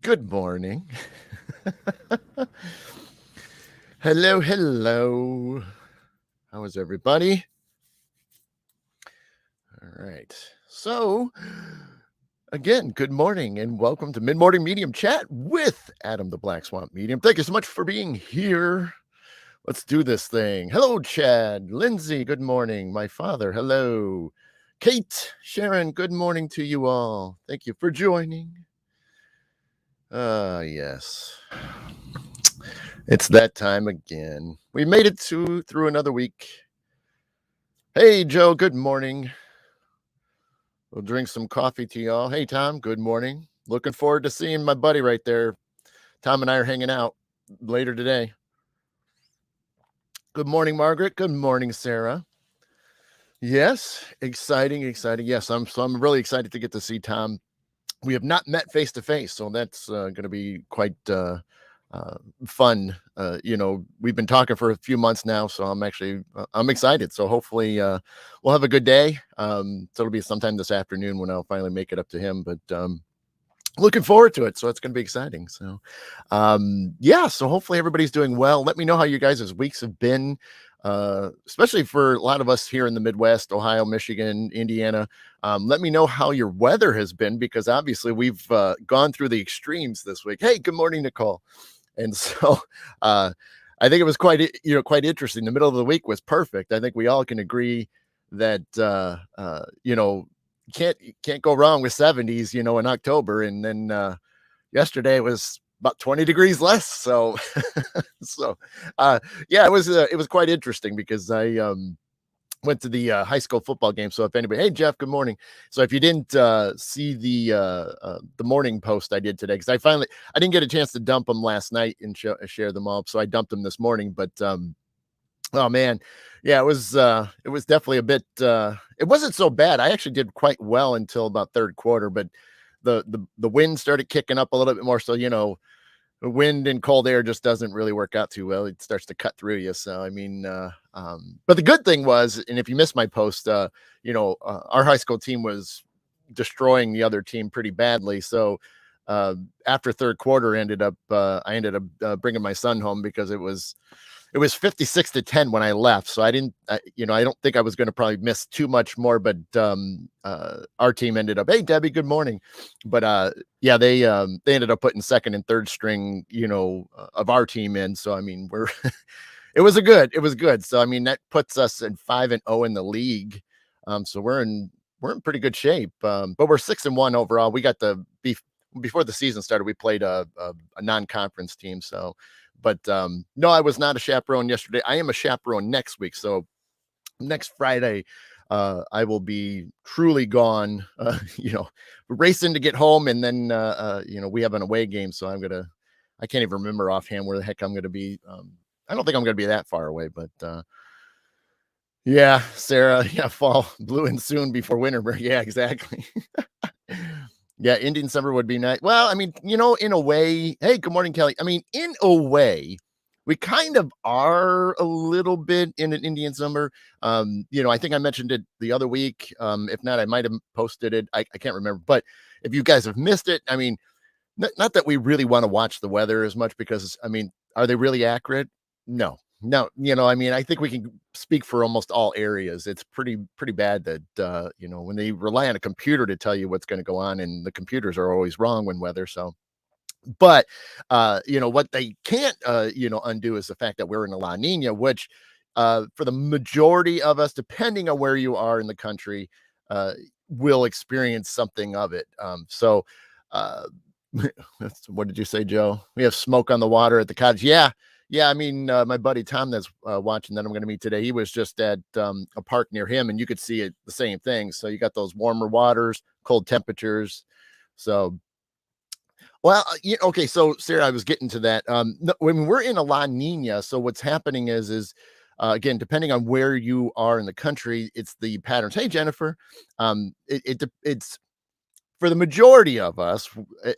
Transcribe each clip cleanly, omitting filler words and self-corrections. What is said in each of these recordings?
Good morning. Hello, hello. How is everybody? All right. So, again, good morning and welcome to Mid Morning Medium Chat with Adam the Black Swamp Medium. Thank you so much for being here. Let's do this thing. Hello, Chad. Lindsay, good morning. My father, hello. Kate, Sharon, good morning to you all. Thank you for joining. Yes. It's that time again. We made it through another week. Hey, Joe, good morning. We'll drink some coffee to y'all. Hey, Tom, good morning. Looking forward to seeing my buddy right there. Tom and I are hanging out later today. Good morning, Margaret. Good morning, Sarah. Yes, exciting. Yes, I'm really excited to get to see Tom. We have not met face to face, so that's going to be quite fun. We've been talking for a few months now, so I'm excited. So hopefully we'll have a good day. So it'll be sometime this afternoon when I'll finally make it up to him, but looking forward to it. So it's going to be exciting. So so hopefully everybody's doing well. Let me know how you guys' weeks have been. Especially for a lot of us here in the Midwest, Ohio, Michigan, Indiana. Let me know how your weather has been, because obviously we've gone through the extremes this week. Hey, good morning, Nicole. And so I think it was quite interesting. The middle of the week was perfect. I think we all can agree that can't go wrong with 70s, in October. And then yesterday was about 20 degrees less. So it was quite interesting, because I went to the high school football game. So if anybody, hey Jeff, good morning. So if you didn't see the morning post I did today, because I didn't get a chance to dump them last night and share them all, so I dumped them this morning. But oh man, yeah, it was definitely a bit. It wasn't so bad. I actually did quite well until about third quarter, but the wind started kicking up a little bit more. So the wind and cold air just doesn't really work out too well. It starts to cut through you. So, I mean, but the good thing was, and if you missed my post, our high school team was destroying the other team pretty badly. So, after third quarter I ended up bringing my son home, because it was 56-10 when I left. So I don't think I was going to probably miss too much more, but our team ended up, hey Debbie, good morning. But they ended up putting second and third string, of our team in. So I mean, it was good. So I mean, that puts us in 5-0 in the league. So we're in pretty good shape. But we're 6-1 overall. We got before the season started, we played a non-conference team. So, but no, I was not a chaperone yesterday. I am a chaperone next week. So next Friday, I will be truly gone, racing to get home. And then, we have an away game. So I can't even remember offhand where the heck I'm going to be. I don't think I'm going to be that far away, but yeah, Sarah, yeah, fall blue soon before winter break. Yeah, exactly. Yeah, Indian summer would be nice. Well, I mean, in a way, hey, good morning, Kelly. I mean, in a way, we kind of are a little bit in an Indian summer. I think I mentioned it the other week. If not, I might have posted it. I can't remember. But if you guys have missed it, I mean, not that we really want to watch the weather as much, because, I mean, are they really accurate? No. I mean, I think we can speak for almost all areas. It's pretty bad that, when they rely on a computer to tell you what's going to go on, and the computers are always wrong when weather. So, but, what they can't, undo is the fact that we're in a La Nina, which, for the majority of us, depending on where you are in the country, will experience something of it. What did you say, Joe? We have smoke on the water at the cottage. Yeah. I mean, my buddy Tom that's watching that I'm going to meet today, he was just at a park near him, and you could see it, the same thing. So you got those warmer waters, cold temperatures. So, well, okay. So Sarah, I was getting to that. When we're in a La Nina, so what's happening is again, depending on where you are in the country, it's the patterns. Hey, Jennifer, it's for the majority of us,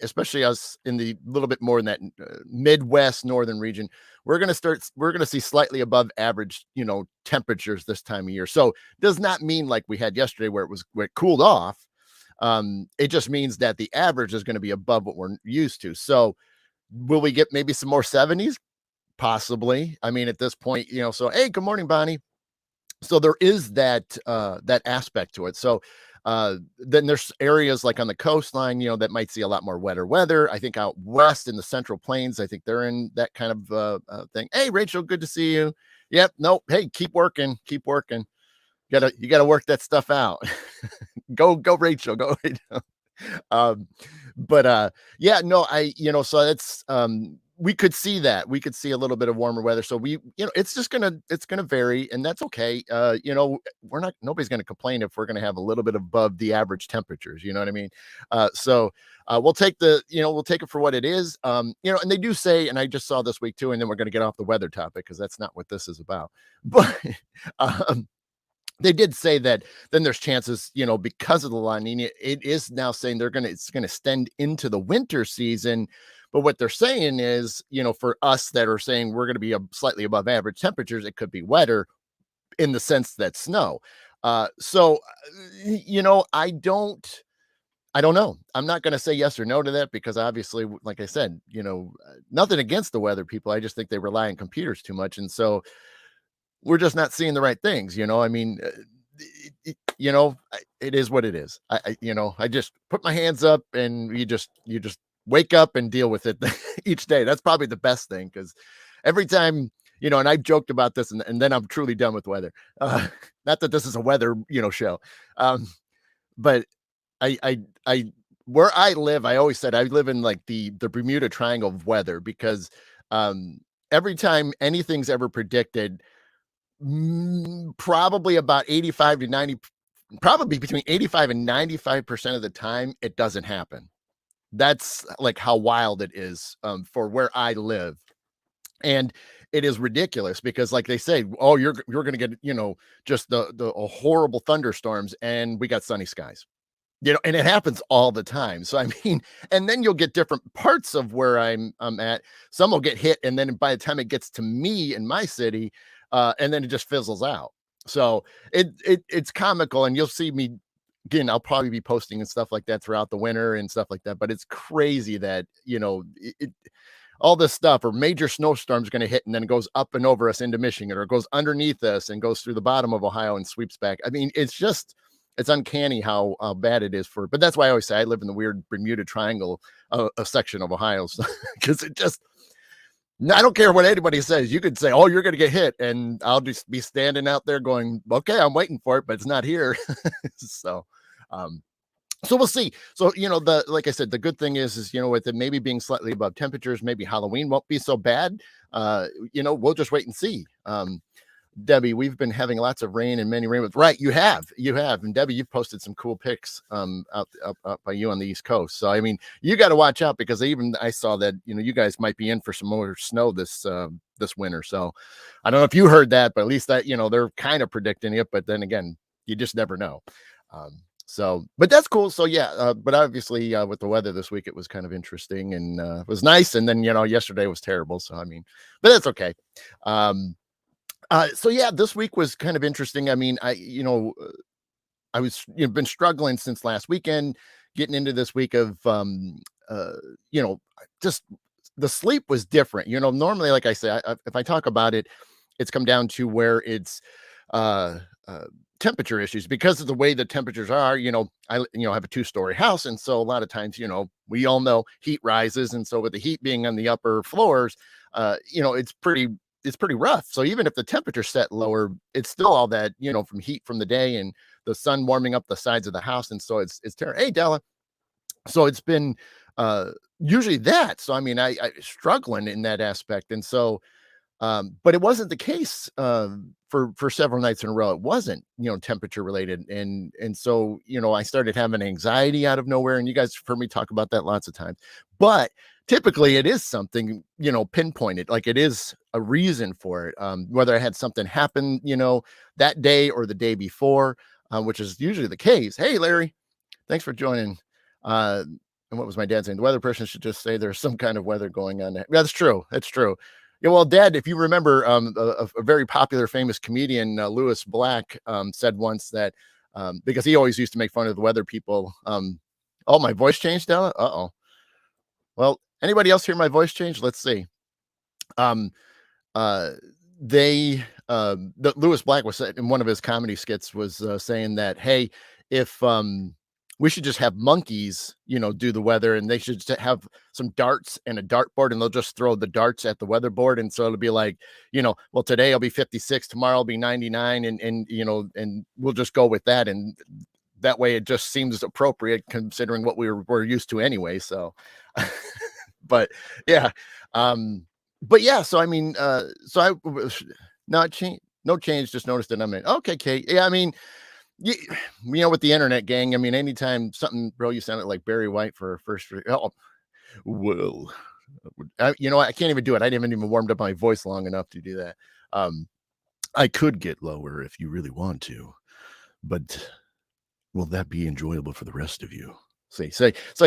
especially us in the little bit more in that Midwest northern region, we're going to see slightly above average, temperatures this time of year. So does not mean like we had yesterday where it cooled off. It just means that the average is going to be above what we're used to. So will we get maybe some more 70s? Possibly. I mean, at this point, so hey, good morning, Bonnie. So there is that aspect to it. So then there's areas like on the coastline, that might see a lot more wetter weather. I think out west in the central plains, I think they're in that kind of thing. Hey, Rachel, good to see you. Yep. Nope. Hey, keep working. Keep working. You gotta work that stuff out. Go, Rachel. Go. um but yeah, no, so it's we could see that. We could see a little bit of warmer weather. So it's gonna vary, and that's okay. Nobody's gonna complain if we're gonna have a little bit above the average temperatures, you know what I mean? We'll take it for what it is. And they do say, and I just saw this week too, and then we're gonna get off the weather topic because that's not what this is about. But um they did say that then there's chances, because of the La Nina, it is now saying it's gonna extend into the winter season. But what they're saying is, for us that are saying we're gonna be slightly above average temperatures, it could be wetter in the sense that snow. I don't know. I'm not gonna say yes or no to that because obviously, like I said, nothing against the weather people. I just think they rely on computers too much, and so we're just not seeing the right things. I mean, it is what it is. I just put my hands up, and you just wake up and deal with it each day. That's probably the best thing because every time, and I've joked about this, and then I'm truly done with weather. Not that this is a weather, show, but I where I live, I always said I live in like the Bermuda Triangle of weather because um, every time anything's ever predicted, probably about 85 to 90, probably between 85 and 95% of the time, it doesn't happen. That's like how wild it is for where I live. And it is ridiculous because like they say, oh, you're going to get, just the horrible thunderstorms, and we got sunny skies. And it happens all the time. So I mean, and then you'll get different parts of where I'm at. Some will get hit, and then by the time it gets to me in my city, and then it just fizzles out. So it's comical, and you'll see me again. I'll probably be posting and stuff like that throughout the winter and stuff like that. But it's crazy that all this stuff or major snowstorms going to hit, and then it goes up and over us into Michigan, or it goes underneath us and goes through the bottom of Ohio and sweeps back. I mean, it's uncanny how bad it is but that's why I always say I live in the weird Bermuda Triangle, a section of Ohio, because I don't care what anybody says. You could say, oh, you're going to get hit, and I'll just be standing out there going, okay, I'm waiting for it, but it's not here. so, um, so we'll see. So, like I said, the good thing is, with it maybe being slightly above temperatures, maybe Halloween won't be so bad. We'll just wait and see. Debbie, we've been having lots of rain and many rainbows. Right, you have, and Debbie, you've posted some cool pics up by you on the East Coast. So I mean, you got to watch out because I saw that you guys might be in for some more snow this winter. So I don't know if you heard that, but at least that they're kind of predicting it. But then again, you just never know. But that's cool. So yeah, but obviously with the weather this week, it was kind of interesting and it was nice. And then yesterday was terrible. So I mean, but that's okay. So yeah, this week was kind of interesting. I mean, I was been struggling since last weekend, getting into this week of just the sleep was different. Normally, like I say, if I talk about it, it's come down to where it's uh, uh temperature issues because of the way the temperatures are. I have a 2-story house, and so a lot of times, we all know heat rises, and so with the heat being on the upper floors, it's pretty rough. So even if the temperature set lower, it's still all that, from heat from the day and the sun warming up the sides of the house. And so it's terrible. Hey, Della. So it's been usually that. So I mean, I struggling in that aspect. And so but it wasn't the case for several nights in a row. It wasn't, temperature related, and so I started having anxiety out of nowhere. And you guys have heard me talk about that lots of times. But typically, it is something pinpointed, like it is a reason for it. Whether I had something happen, that day or the day before, which is usually the case. Hey, Larry, thanks for joining. And what was my dad saying? The weather person should just say there's some kind of weather going on. That's true. That's true. Yeah, well, Dad, if you remember, a very popular, famous comedian, Lewis Black, said once that because he always used to make fun of the weather people. Oh, my voice changed, Ella? Uh-oh. Well, anybody else hear my voice change? Let's see. Um, uh, Lewis Black was in one of his comedy skits was saying that, hey, if we should just have monkeys, do the weather, and they should just have some darts and a dartboard, and they'll just throw the darts at the weather board, and so it'll be like, well, today I'll be 56, tomorrow I'll be 99, and we'll just go with that, and that way it just seems appropriate considering what we're used to anyway. So, but yeah, um, but yeah, so I mean, so I was not change, no change, just noticed that I'm in. Okay, Kate. Yeah, I mean, you, with the internet gang, I mean, anytime something, bro, you sounded like Barry White for a first. Oh, well, I can't even do it. I didn't even warmed up my voice long enough to do that. Um, I could get lower if you really want to, but will that be enjoyable for the rest of you? See, say, so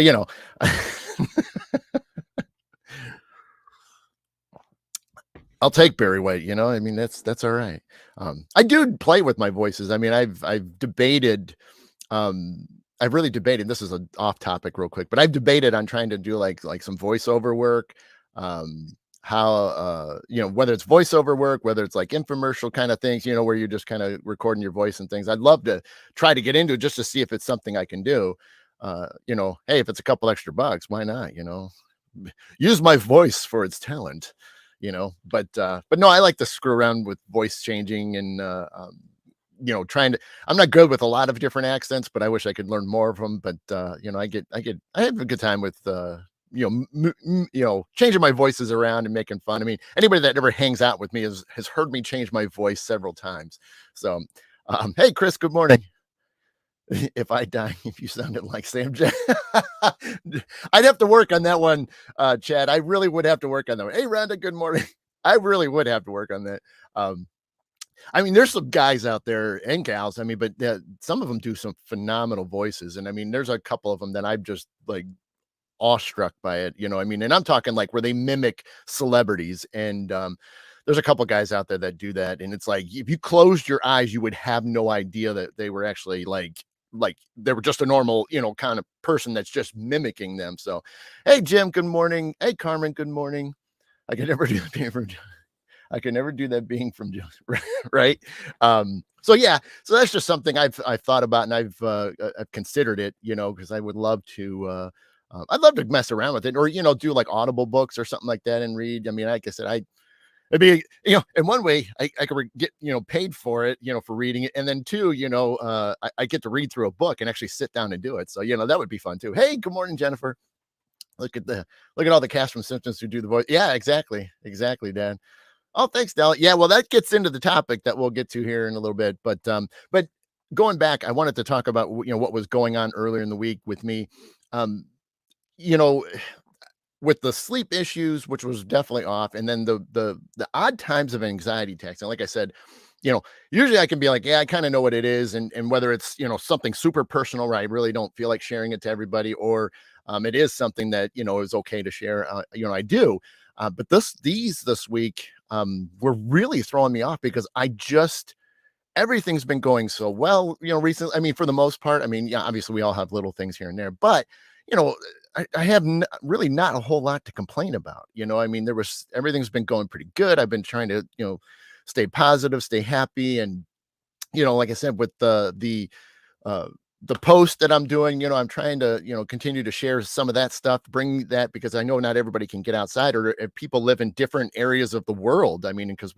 I'll take Barry White, I mean, that's all right. I do play with my voices. I mean, I've debated, um, I've really debated. This is an off topic real quick, but I've debated on trying to do like some voiceover work. Um, how whether it's voiceover work, whether it's like infomercial kind of things, where you're just kind of recording your voice and things. I'd love to try to get into it just to see if it's something I can do. Hey, if it's a couple extra bucks, why not? Use my voice for its talent. But no, I like to screw around with voice changing and trying to. I'm not good with a lot of different accents, but I wish I could learn more of them. But I have a good time with changing my voices around and making fun. I mean, anybody that ever hangs out with me has heard me change my voice several times. So, hey, Chris, good morning. If I die, if you sounded like Sam Jack, I'd have to work on that one, Chad. I really would have to work on that one. Hey, Rhonda, good morning. I really would have to work on that. I mean, there's some guys out there and gals. I mean, but some of them do some phenomenal voices, and I mean, there's a couple of them that I'm just like awestruck by it. I mean, and I'm talking like where they mimic celebrities, and there's a couple guys out there that do that, and it's like if you closed your eyes, you would have no idea that they were actually like they were just a normal, kind of person that's just mimicking them. So, hey, Jim, good morning. Hey, Carmen, good morning. I could never do that being from I could never do that being from right. So yeah, so that's just something I've thought about and I've considered it, because I would love to I'd love to mess around with it or do like Audible books or something like that and read. I mean, like I said, it'd be, in one way I could get, paid for it, for reading it. And then two, I get to read through a book and actually sit down and do it. So, that would be fun too. Hey, good morning, Jennifer. Look at all the cast from Simpsons who do the voice. Yeah, exactly. Exactly, Dad. Oh, thanks, Dell. Yeah, well, that gets into the topic that we'll get to here in a little bit. But going back, I wanted to talk about, what was going on earlier in the week with me. Um, you know, with the sleep issues, which was definitely off, and then the odd times of anxiety attacks. And like I said, usually I can be like, yeah, I kind of know what it is, and whether it's something super personal where I really don't feel like sharing it to everybody, or it is something that is okay to share. I do. But this week were really throwing me off because everything's been going so well, recently. I mean, for the most part, I mean, yeah, obviously we all have little things here and there, but you know, I have really not a whole lot to complain about. I mean, everything's been going pretty good. I've been trying to, stay positive, stay happy. And, like I said, with uh, the post that I'm doing, I'm trying to, continue to share some of that stuff, bring that because I know not everybody can get outside or if people live in different areas of the world. I mean, because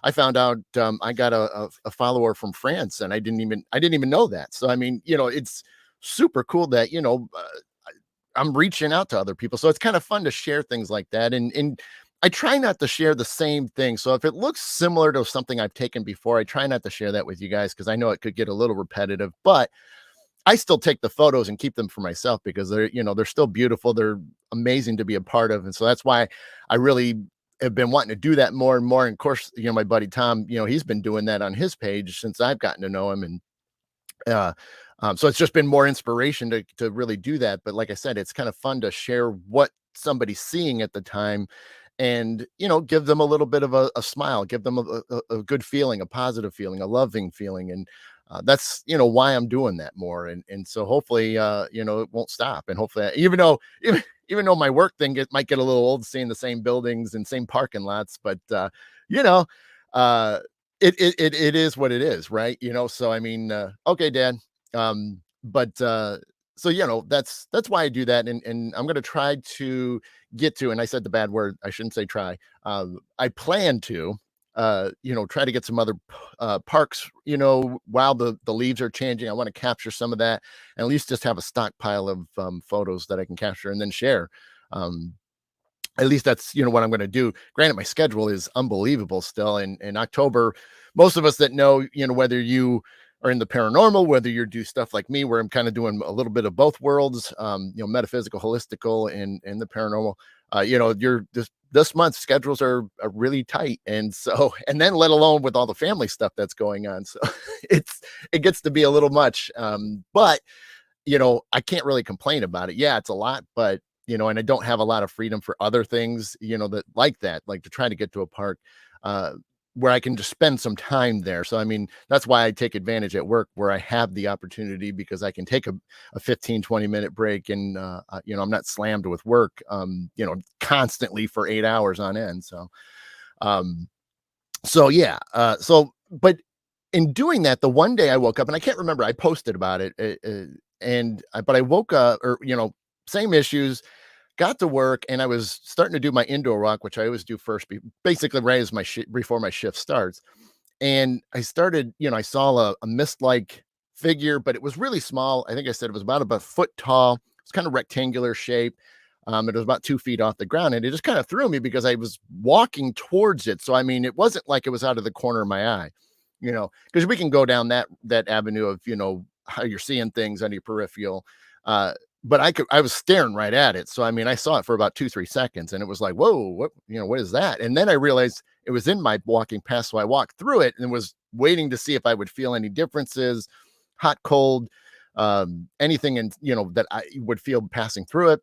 I found out I got a follower from France and I didn't even know that. So, I mean, it's super cool that, I'm reaching out to other people. So it's kind of fun to share things like that. And I try not to share the same thing. So if it looks similar to something I've taken before, I try not to share that with you guys because I know it could get a little repetitive, but I still take the photos and keep them for myself because they're still beautiful. They're amazing to be a part of. And so that's why I really have been wanting to do that more and more. And of course, my buddy Tom, he's been doing that on his page since I've gotten to know him. And uh, so it's just been more inspiration to really do that. But like I said, it's kind of fun to share what somebody's seeing at the time and, give them a little bit of a smile, give them a good feeling, a positive feeling, a loving feeling. And, that's why I'm doing that more, and so hopefully it won't stop, and hopefully even though my work thing might get a little old seeing the same buildings and same parking lots, but you know uh it is what it is, right? So I mean, okay, Dad. But so that's why I do that, and I'm going to try to get to, and I said the bad word, I shouldn't say try. I plan to try to get some other parks, while the leaves are changing. I want to capture some of that, and at least just have a stockpile of photos that I can capture and then share. Um, at least that's what I'm going to do. Granted, my schedule is unbelievable still. In October, most of us that know, whether you are in the paranormal, whether you do stuff like me, where I'm kind of doing a little bit of both worlds, metaphysical, holistical, and the paranormal. You're this month's schedules are really tight, and so and then let alone with all the family stuff that's going on, so it gets to be a little much. But I can't really complain about it. Yeah, it's a lot, but and I don't have a lot of freedom for other things, that like to try to get to a park uh where I can just spend some time there. So I mean, that's why I take advantage at work where I have the opportunity, because I can take a 15-20 minute break, and I'm not slammed with work constantly for 8 hours on end. Um so yeah, but in doing that, the one day I woke up, and I can't remember, I posted about it, but I woke up, or same issues, got to work, and I was starting to do my indoor walk, which I always do first, basically right as before my shift starts. And I started, I saw a mist-like figure, but it was really small. I think I said it was about a foot tall. It's kind of rectangular shape. It was about 2 feet off the ground, and it just kind of threw me because I was walking towards it. So I mean, it wasn't like it was out of the corner of my eye, because we can go down that avenue of how you're seeing things on your peripheral. But I was staring right at it. So I mean, I saw it for about 2-3 seconds, and it was like, whoa, what is that? And then I realized it was in my walking path. So I walked through it and was waiting to see if I would feel any differences, hot, cold, anything, and that I would feel passing through it.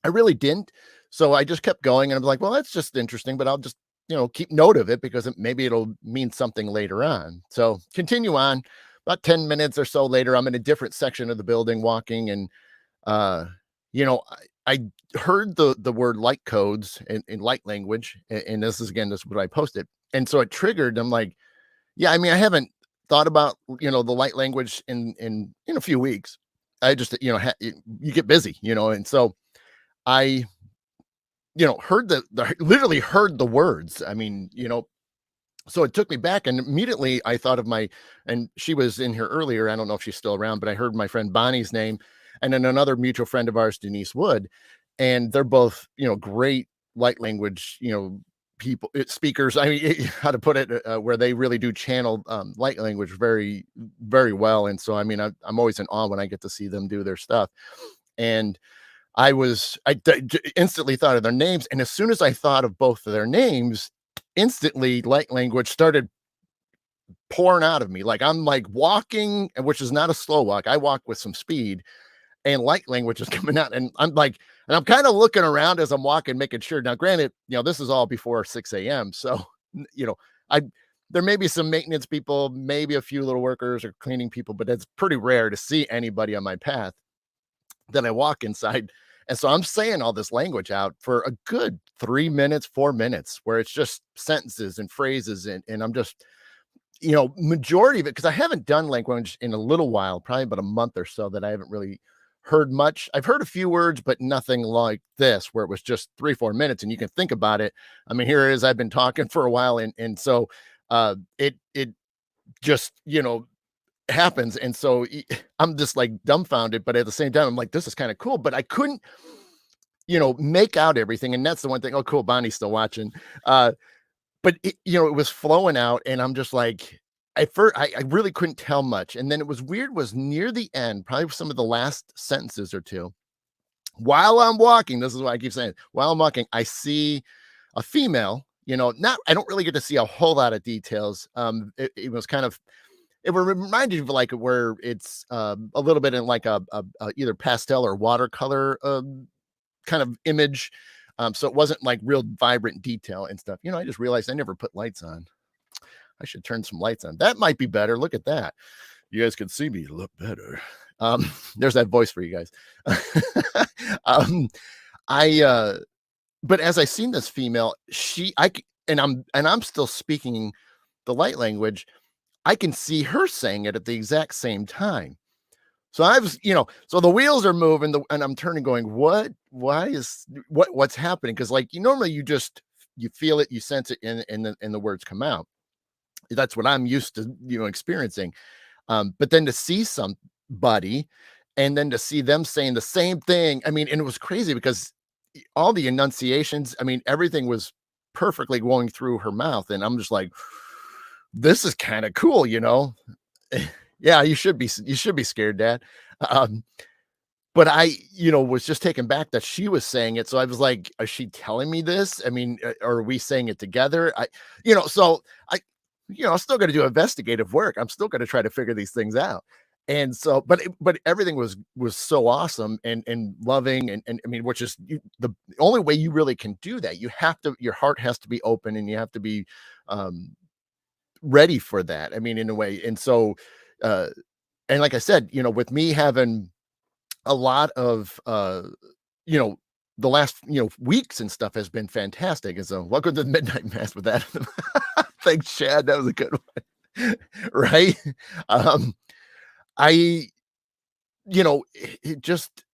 I really didn't. So I just kept going, and I'm like, well, that's just interesting, but I'll just, keep note of it, because maybe it'll mean something later on. So continue on. About 10 minutes or so later, I'm in a different section of the building walking, and uh, I heard the word light codes in light language, and this is what I posted. And so it triggered. I'm like, yeah, I mean, I haven't thought about, the light language in a few weeks. I just, you get busy, and so I, heard literally heard the words. I mean, so it took me back, and immediately I thought of and she was in here earlier. I don't know if she's still around, but I heard my friend Bonnie's name, and then another mutual friend of ours, Denise Wood. And they're both, great light language, people, speakers. I mean, how to put it, where they really do channel light language very, very well. And so, I mean, I'm always in awe when I get to see them do their stuff. And instantly thought of their names. And as soon as I thought of both of their names, instantly light language started pouring out of me. Like I'm like walking, which is not a slow walk. I walk with some speed, and light language is coming out. And I'm kind of looking around as I'm walking, making sure. Now, granted, this is all before 6 a.m. So, I, there may be some maintenance people, maybe a few little workers or cleaning people, but it's pretty rare to see anybody on my path that I walk inside. And so I'm saying all this language out for a good 3 minutes, 4 minutes, where it's just sentences and phrases. And I'm just, majority of it, because I haven't done language in a little while, probably about a month or so, that I haven't really heard much. I've heard a few words, but nothing like this, where it was just 3-4 minutes and you can think about it. I mean, here it is. I've been talking for a while. And so it just, happens. And so I'm just like dumbfounded, but at the same time, I'm like, this is kind of cool, but I couldn't, make out everything. And that's the one thing. Oh, cool. Bonnie's still watching. But it was flowing out, and I'm just like, at first, I really couldn't tell much. And then it was weird, was near the end, probably some of the last sentences or two, while I'm walking, this is what I keep saying, while I'm walking, I see a female, I don't really get to see a whole lot of details. It was kind of, it reminded you of like where it's a little bit in like a either pastel or watercolor kind of image. So it wasn't like real vibrant detail and stuff. I just realized I never put lights on. I should turn some lights on. That might be better. Look at that. You guys can see me a lot better. There's that voice for you guys. um, I but as I seen this female, and I'm still speaking the light language. I can see her saying it at the exact same time. So I was, so the wheels are moving, and I'm turning, going, "What? Why is what's happening?" Because like you normally, you feel it, you sense it, and the words come out. That's what I'm used to, experiencing. But then to see somebody, and then to see them saying the same thing, I mean, and it was crazy because all the enunciations, I mean, everything was perfectly going through her mouth, and I'm just like, this is kind of cool, Yeah, you should be scared, Dad. Um, but I, was just taken back that she was saying it. So I was like, is she telling me this? I mean, are we saying it together? So I, I'm still going to do investigative work. I'm still going to try to figure these things out. And so, but everything was so awesome and loving, and I mean, which is the only way you really can do that. Your heart has to be open, and you have to be um, ready for that. I mean, in a way. And so, uh, and like I said, with me having a lot of you know the last weeks and stuff has been fantastic. And so welcome to the midnight mass with that. Thanks, Chad. That was a good one. Right. um I it just,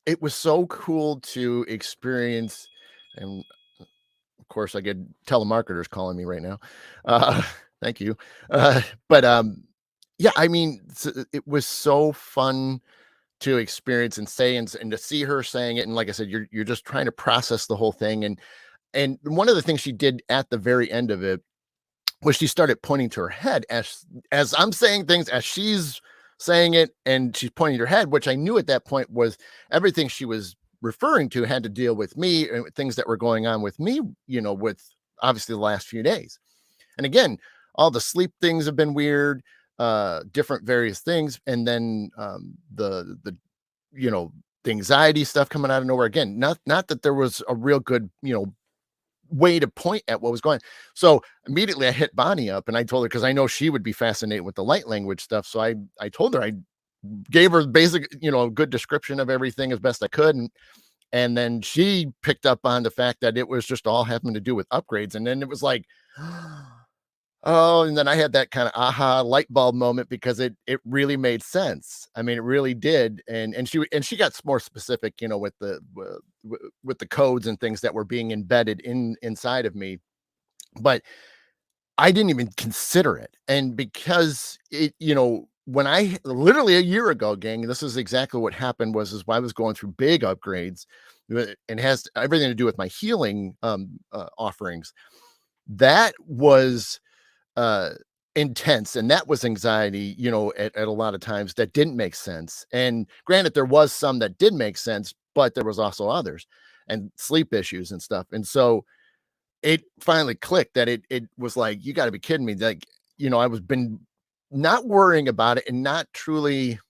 it was so cool to experience. And of course I get telemarketers calling me right now. uh Thank you. But yeah, I mean, it was so fun to experience and say, and to see her saying it. And like I said, you're just trying to process the whole thing. And one of the things she did at the very end of it was she started pointing to her head as I'm saying things, as she's saying it, and she's pointing to her head, which I knew at that point was everything she was referring to had to deal with me and things that were going on with me, with obviously the last few days. And again, all the sleep things have been weird, different various things. And then the you know, the anxiety stuff coming out of nowhere. Again, not that there was a real good, way to point at what was going on. So immediately I hit Bonnie up, and I told her, because I know she would be fascinated with the light language stuff. So I told her, I gave her basic, a good description of everything as best I could. And then she picked up on the fact that it was just all having to do with upgrades. And then it was like, oh, and then I had that kind of aha light bulb moment, because it really made sense. I mean, it really did. And she got more specific, with the codes and things that were being embedded inside of me. But I didn't even consider it. And because when I literally a year ago, gang, this is exactly what happened, is why I was going through big upgrades, and has everything to do with my healing offerings. That was uh intense, and that was anxiety, at a lot of times that didn't make sense. And granted, there was some that did make sense, but there was also others, and sleep issues and stuff. And so it finally clicked that it was like, you got to be kidding me. Like, I was been not worrying about it and not truly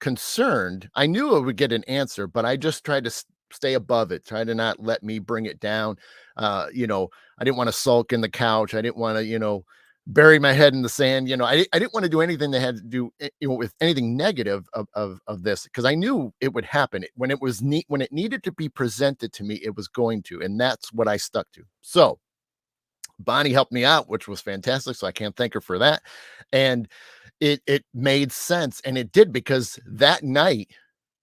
concerned. I knew I would get an answer, but I just tried to stay above it, try to not let me bring it down. I didn't want to sulk in the couch. I didn't want to, bury my head in the sand. I didn't want to do anything that had to do, with anything negative of this, because I knew it would happen when it was neat, when it needed to be presented to me, it was going to, and that's what I stuck to. So Bonnie helped me out, which was fantastic. So I can't thank her for that. And it made sense, and it did, because that night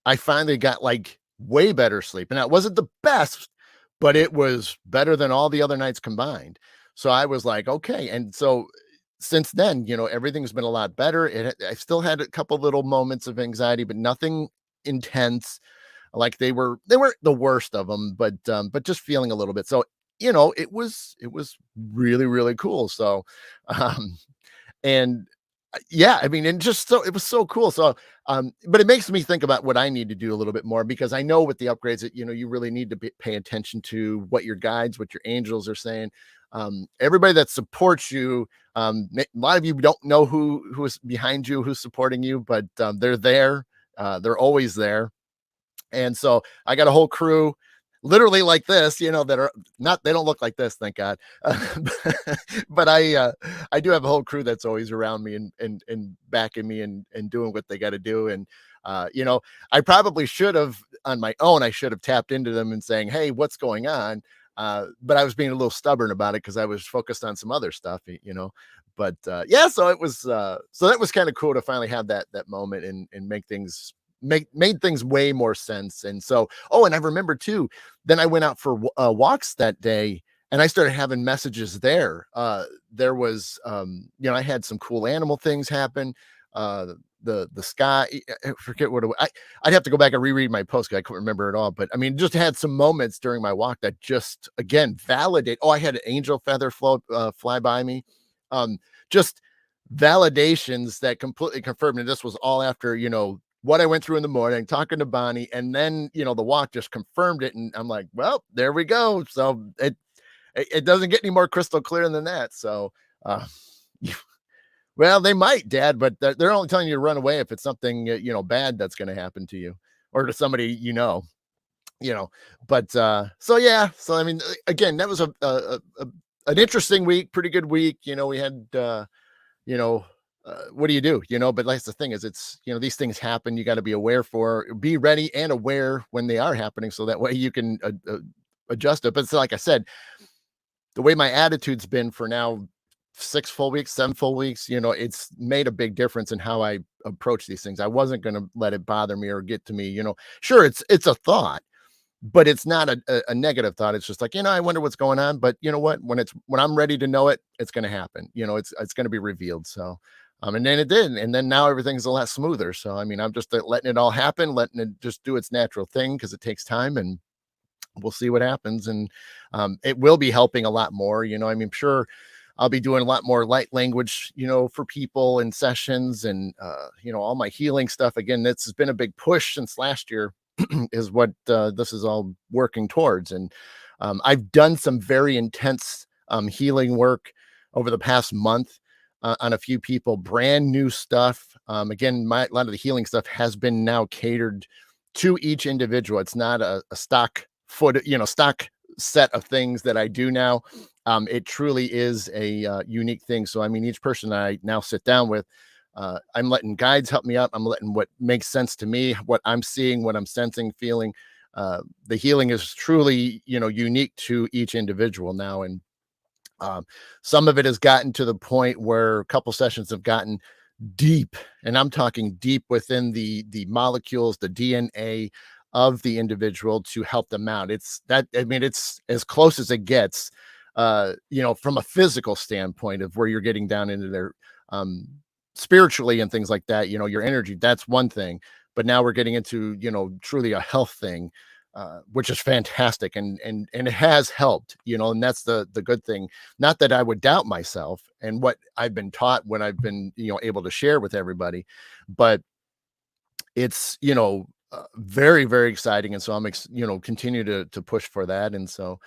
I finally got like way better sleep. And that wasn't the best, but it was better than all the other nights combined. So I was like, okay. And so since then, everything's been a lot better. I still had a couple little moments of anxiety, but nothing intense. Like they weren't the worst of them, but just feeling a little bit. So, it was really, really cool. So, um, and yeah, I mean, and just so it was so cool. So, but it makes me think about what I need to do a little bit more, because I know with the upgrades that, you really need to pay attention to what your guides, what your angels are saying. Everybody that supports you, a lot of you don't know who is behind you, who's supporting you, but they're there. They're always there. And so I got a whole crew. literally like this, that are not, they don't look like this, thank God. But I do have a whole crew that's always around me and backing me and doing what they got to do. And I probably should have on my own, I should have tapped into them and saying, hey, what's going on? But I was being a little stubborn about it because I was focused on some other stuff. But yeah, so it was so that was kind of cool to finally have that moment and make things made things way more sense. And so, oh, and I remember too, then I went out for walks that day and I started having messages there. There was I had some cool animal things happen. The sky, I forget what I'd have to go back and reread my post because I couldn't remember it all. But I mean, just had some moments during my walk that just again validate. Oh, I had an angel feather fly by me. Just validations that completely confirmed. And this was all after, what I went through in the morning, talking to Bonnie, and then, the walk just confirmed it. And I'm like, well, there we go. So it doesn't get any more crystal clear than that. So, well, they might, Dad, but they're only telling you to run away if it's something, bad that's going to happen to you or to somebody, you know, but, so yeah. So, I mean, again, that was an interesting week, pretty good week. We had, you know, what do you do? But that's the thing is these things happen. You got to be ready and aware when they are happening. So that way you can adjust it. But it's like I said, the way my attitude's been for now, 6 full weeks, 7 full weeks, it's made a big difference in how I approach these things. I wasn't going to let it bother me or get to me. Sure, it's a thought, but it's not a negative thought. It's just like, I wonder what's going on. But you know what? When I'm ready to know it, it's going to happen. It's going to be revealed. So, and then it did, and then now everything's a lot smoother. So, I mean, I'm just letting it all happen, letting it just do its natural thing because it takes time, and we'll see what happens. And it will be helping a lot more. I mean, sure, I'll be doing a lot more light language, for people in sessions and, all my healing stuff. Again, this has been a big push since last year is what this is all working towards. And I've done some very intense healing work over the past month on a few people, brand new stuff. Again, a lot of the healing stuff has been now catered to each individual. It's not a stock stock set of things that I do now. It truly is a unique thing. So, I mean, each person I now sit down with, I'm letting guides help me out. I'm letting what makes sense to me, what I'm seeing, what I'm sensing, feeling. The healing is truly, unique to each individual now. And some of it has gotten to the point where a couple sessions have gotten deep, and I'm talking deep within the molecules, the DNA of the individual to help them out. It's as close as it gets, from a physical standpoint of where you're getting down into their spiritually and things like that, your energy, that's one thing. But now we're getting into, truly a health thing, which is fantastic. And it has helped, and that's the good thing. Not that I would doubt myself and what I've been taught when I've been, able to share with everybody, but it's, very, very exciting. And so I'm, continue to push for that. And so,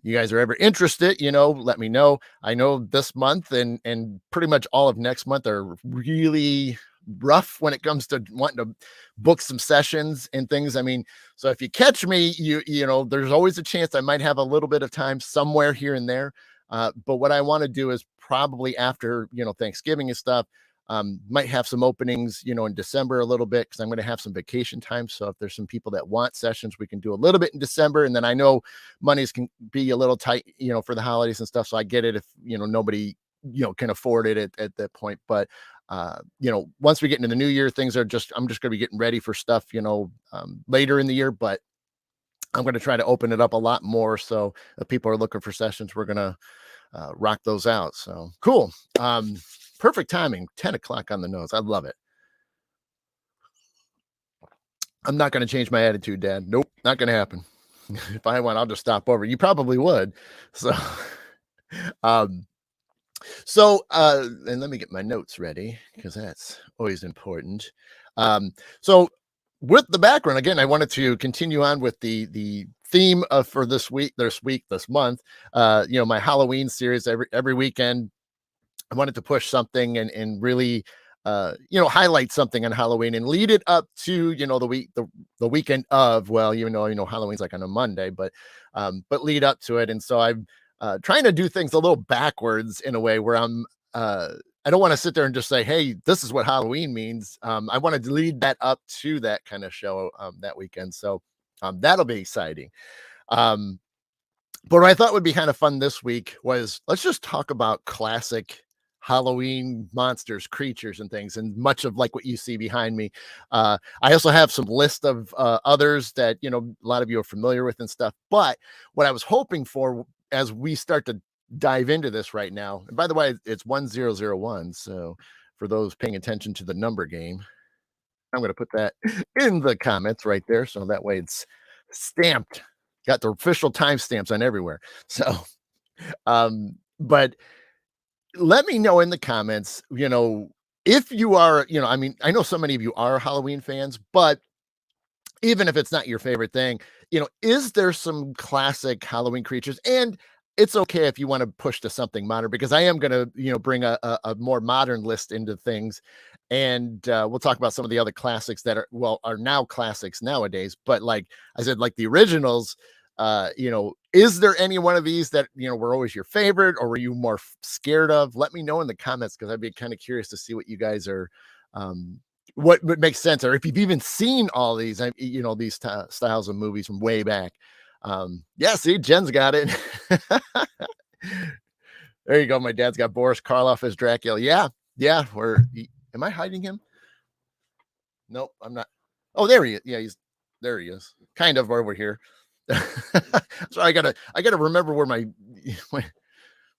you guys are ever interested, let me know. I know this month and pretty much all of next month are really rough when it comes to wanting to book some sessions and things. I mean, so if you catch me, there's always a chance I might have a little bit of time somewhere here and there. But what I want to do is probably after, Thanksgiving and stuff, might have some openings, in December a little bit because I'm going to have some vacation time. So if there's some people that want sessions, we can do a little bit in December. And then I know monies can be a little tight, for the holidays and stuff. So I get it if, nobody, can afford it at that point. But, once we get into the new year, I'm just going to be getting ready for stuff, later in the year. But I'm going to try to open it up a lot more. So if people are looking for sessions, we're going to rock those out. So cool. Perfect timing, 10 o'clock on the nose. I love it. I'm not going to change my attitude, Dad. Nope, not going to happen. If I want, I'll just stop over. You probably would. So, um, and let me get my notes ready because that's always important. So with the background, again, I wanted to continue on with the theme of for this month, my Halloween series every weekend. I wanted to push something and really highlight something on Halloween and lead it up to, the weekend of, well, Halloween's like on a Monday, but lead up to it. And so I'm trying to do things a little backwards in a way where I don't want to sit there and just say, hey, this is what Halloween means. I want to lead that up to that kind of show that weekend. So that'll be exciting. Um, but what I thought would be kind of fun this week was let's just talk about classic Halloween monsters, creatures, and things, and much of like what you see behind me. I also have some list of others that a lot of you are familiar with and stuff. But what I was hoping for as we start to dive into this right now, and by the way, it's 1001. So for those paying attention to the number game, I'm going to put that in the comments right there. So that way it's stamped, got the official timestamps on everywhere. So, but let me know in the comments, if you are, I mean, I know so many of you are Halloween fans, but even if it's not your favorite thing, is there some classic Halloween creatures? And it's okay if you want to push to something modern, because I am going to, bring a more modern list into things. And we'll talk about some of the other classics that are now classics nowadays. But like I said, like the originals, is there any one of these that, were always your favorite, or were you more scared of? Let me know in the comments, because I'd be kind of curious to see what you guys are, what would make sense, or if you've even seen all these, these styles of movies from way back. Yeah, see, Jen's got it. There you go. My dad's got Boris Karloff as Dracula. Yeah, yeah. Am I hiding him? Nope, I'm not. Oh, there he is. Yeah, there he is. Kind of over here. So I gotta remember where my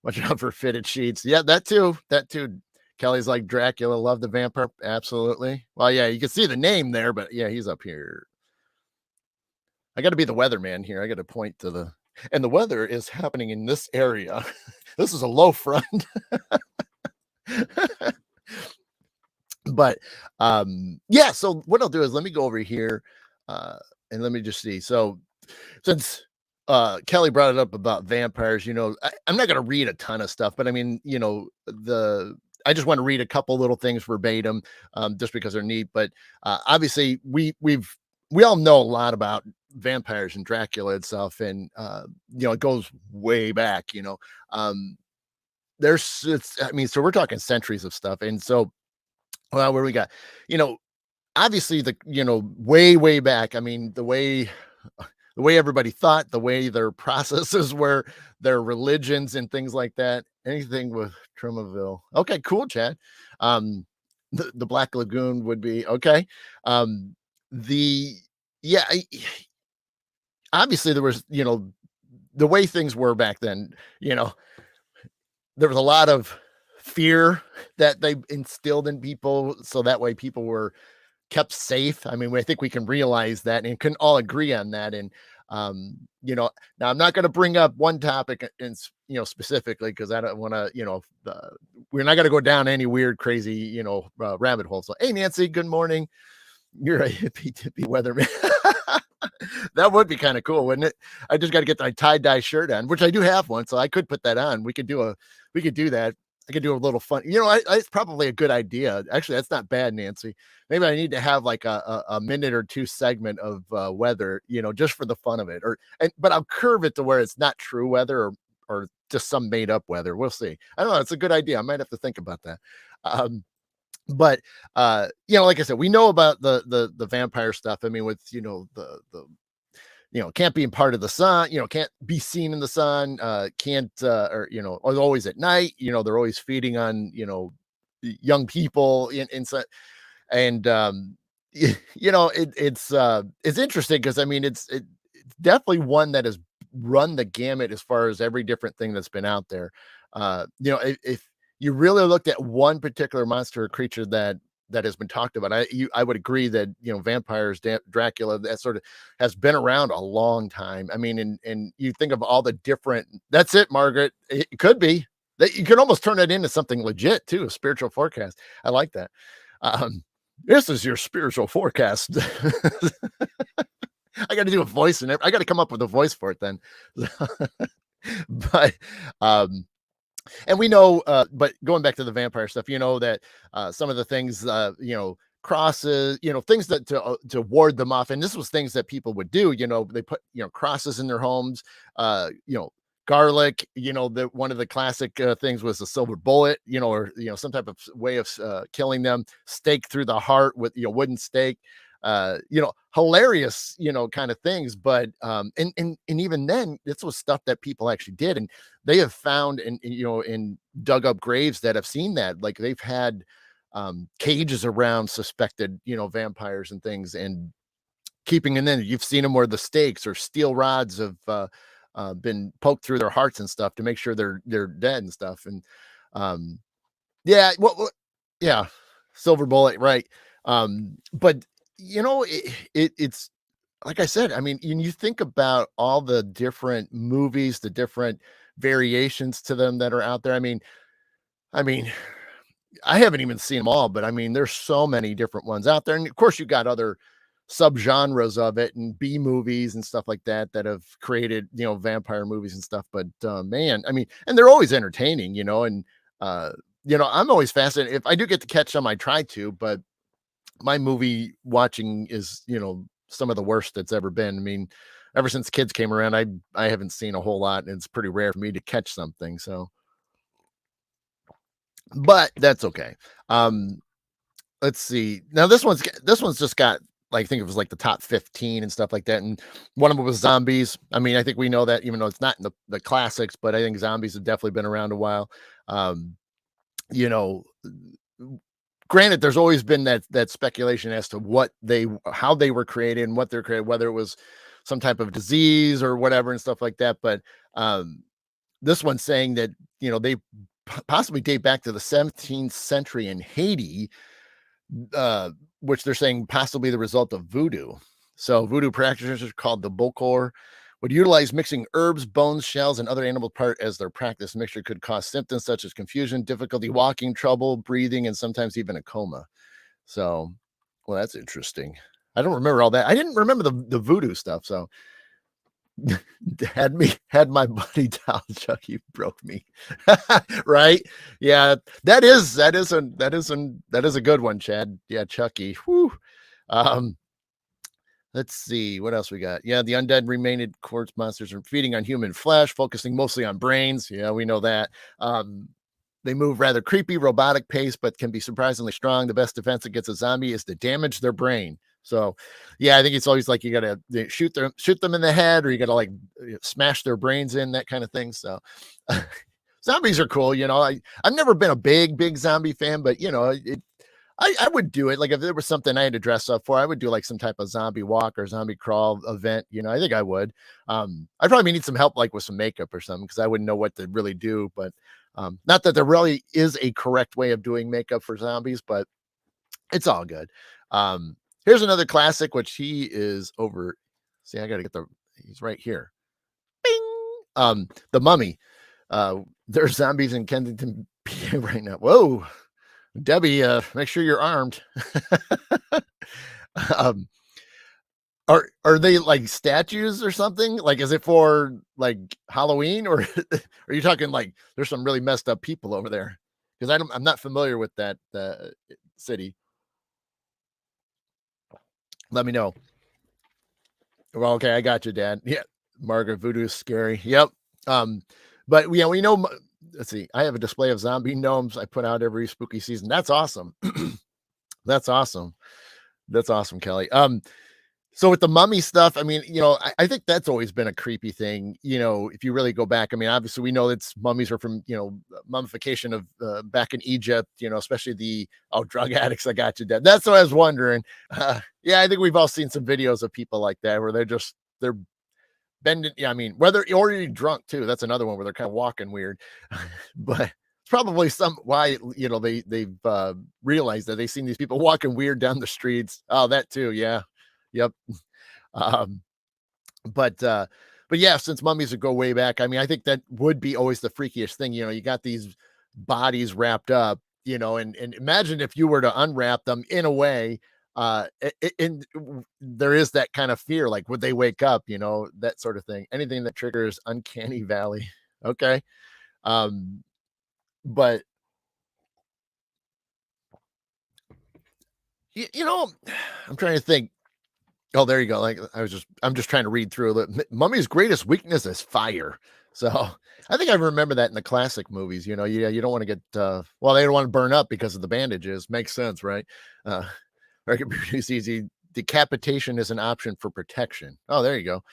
watch out for fitted sheets. Yeah, that too. Kelly's like Dracula, love the vampire. Absolutely. Well, yeah, you can see the name there, but yeah, he's up here. I got to be the weatherman here. I got to point to and the weather is happening in this area. This is a low front. But yeah, so what I'll do is let me go over here and let me just see. So since Kelly brought it up about vampires, I'm not going to read a ton of stuff, but I mean, I just want to read a couple little things verbatim, just because they're neat. But obviously, we all know a lot about vampires and Dracula itself, and it goes way back. I mean, so we're talking centuries of stuff, and so, well, where we got, obviously way back. I mean, the way everybody thought, the way their processes were, their religions and things like that. Anything with Tromaville. Okay, cool, Chad. The Black Lagoon would be okay. Yeah, obviously there was, the way things were back then, there was a lot of fear that they instilled in people, so that way people were kept safe. I mean, I think we can realize that and can all agree on that. And now I'm not going to bring up one topic and specifically, because I don't want to, we're not going to go down any weird, crazy, rabbit hole. So, hey, Nancy, good morning. You're a hippie tippy weatherman. That would be kind of cool, wouldn't it? I just got to get my tie-dye shirt on, which I do have one, so I could put that on. We could do that. I could do a little fun. It's probably a good idea. Actually, that's not bad, Nancy. Maybe I need to have like a minute or two segment of weather, just for the fun of it. But I'll curve it to where it's not true weather or just some made up weather. We'll see. I don't know. It's a good idea. I might have to think about that. But like I said, we know about the vampire stuff. I mean, with can't be in part of the sun, can't be seen in the sun, can't or always at night, they're always feeding on young people inside. And it's interesting, because I mean it's definitely one that has run the gamut as far as every different thing that's been out there. If you really looked at one particular monster or creature that has been talked about, I would agree that vampires, Dracula, that sort of has been around a long time. I mean, and you think of all the different. That's it, Margaret. It could be that you can almost turn it into something legit too, a spiritual forecast. I like that. This is your spiritual forecast. I got to do a voice, and I got to come up with a voice for it then. But And we know, but going back to the vampire stuff, you know that some of the things, crosses, things that to ward them off. And this was things that people would do. They put crosses in their homes. Garlic. The one of the classic things was a silver bullet. Or some type of way of killing them. Stake through the heart with wooden stake. Hilarious, kind of things. But and even then, this was stuff that people actually did, and they have found in dug up graves that have seen that, like they've had cages around suspected vampires and things, and keeping, and then you've seen them where the stakes or steel rods have been poked through their hearts and stuff to make sure they're dead and stuff. And um yeah, yeah, silver bullet, right. But it's like I said, I mean, you think about all the different movies, the different variations to them that are out there. I mean, I haven't even seen them all, but I mean, there's so many different ones out there. And of course, you got other subgenres of it and B movies and stuff like that that have created, vampire movies and stuff. But man, I mean, and they're always entertaining, and uh, I'm always fascinated. If I do get to catch some, I try to, but my movie watching is, some of the worst that's ever been. I mean, ever since kids came around, I haven't seen a whole lot, and it's pretty rare for me to catch something. So, but that's okay. Um, let's see. Now this one's just got, like, I think it was like the top 15 and stuff like that. And one of them was zombies. I mean, I think we know that, even though it's not in the classics, but I think zombies have definitely been around a while. Um, you know, granted, there's always been that speculation as to how they were created and what they're created, whether it was some type of disease or whatever and stuff like that. But this one's saying that they possibly date back to the 17th century in Haiti, uh, which they're saying possibly the result of voodoo. So voodoo practitioners called the Bokor would utilize mixing herbs, bones, shells, and other animal part as their practice. Mixture could cause symptoms such as confusion, difficulty walking, trouble breathing, and sometimes even a coma. So, well, that's interesting. I don't remember all that. I didn't remember the voodoo stuff. So had my buddy tell Chucky broke me. Right? Yeah, that is a good one, Chad. Yeah, Chucky. Whew. Um, let's see what else we got. Yeah, the undead remained corpse monsters are feeding on human flesh, focusing mostly on brains. Yeah, we know that. Um, they move rather creepy, robotic pace, but can be surprisingly strong. The best defense against a zombie is to damage their brain. So, yeah, I think it's always like you got to shoot them in the head, or you got to like smash their brains in, that kind of thing. So, zombies are cool. I've never been a big zombie fan, but I would do it. Like if there was something I had to dress up for, I would do like some type of zombie walk or zombie crawl event. I think I would. I'd probably need some help, like with some makeup or something, because I wouldn't know what to really do. But not that there really is a correct way of doing makeup for zombies, but it's all good. Um, here's another classic, which he is over. See, I got to get he's right here. Bing. The Mummy. There's zombies in Kensington, PA right now. Whoa. Debbie, make sure you're armed. um, are they like statues or something? Like, is it for like Halloween, or are you talking like there's some really messed up people over there? Because I'm not familiar with that city. Let me know. Well, okay, I got you, Dad. Yeah, Margaret, voodoo is scary. Yep. Um, but yeah, we know. Let's see. I have a display of zombie gnomes I put out every spooky season. That's awesome. That's awesome. That's awesome, Kelly. So with the mummy stuff, I mean, I think that's always been a creepy thing. If you really go back, I mean, obviously we know it's mummies are from, mummification of back in Egypt, especially drug addicts. I got you, Dad. That's what I was wondering. Yeah, I think we've all seen some videos of people like that where they're bending. Yeah, I mean, whether or you're drunk too. That's another one where they're kind of walking weird, but it's probably why they've realized that they've seen these people walking weird down the streets. Oh, that too. Yeah. Yep. Um, but yeah, since mummies would go way back, I mean, I think that would be always the freakiest thing. You got these bodies wrapped up, and imagine if you were to unwrap them in a way, there is that kind of fear, like, would they wake up, that sort of thing. Anything that triggers uncanny valley. Okay. Um, But you know, I'm trying to think. Oh, there you go. Like I'm just trying to read through it. Mummy's greatest weakness is fire. So I think I remember that in the classic movies. Yeah, you don't want to get well, they don't want to burn up because of the bandages. Makes sense, right? Uh, or can produce easy. Decapitation is an option for protection. Oh, there you go.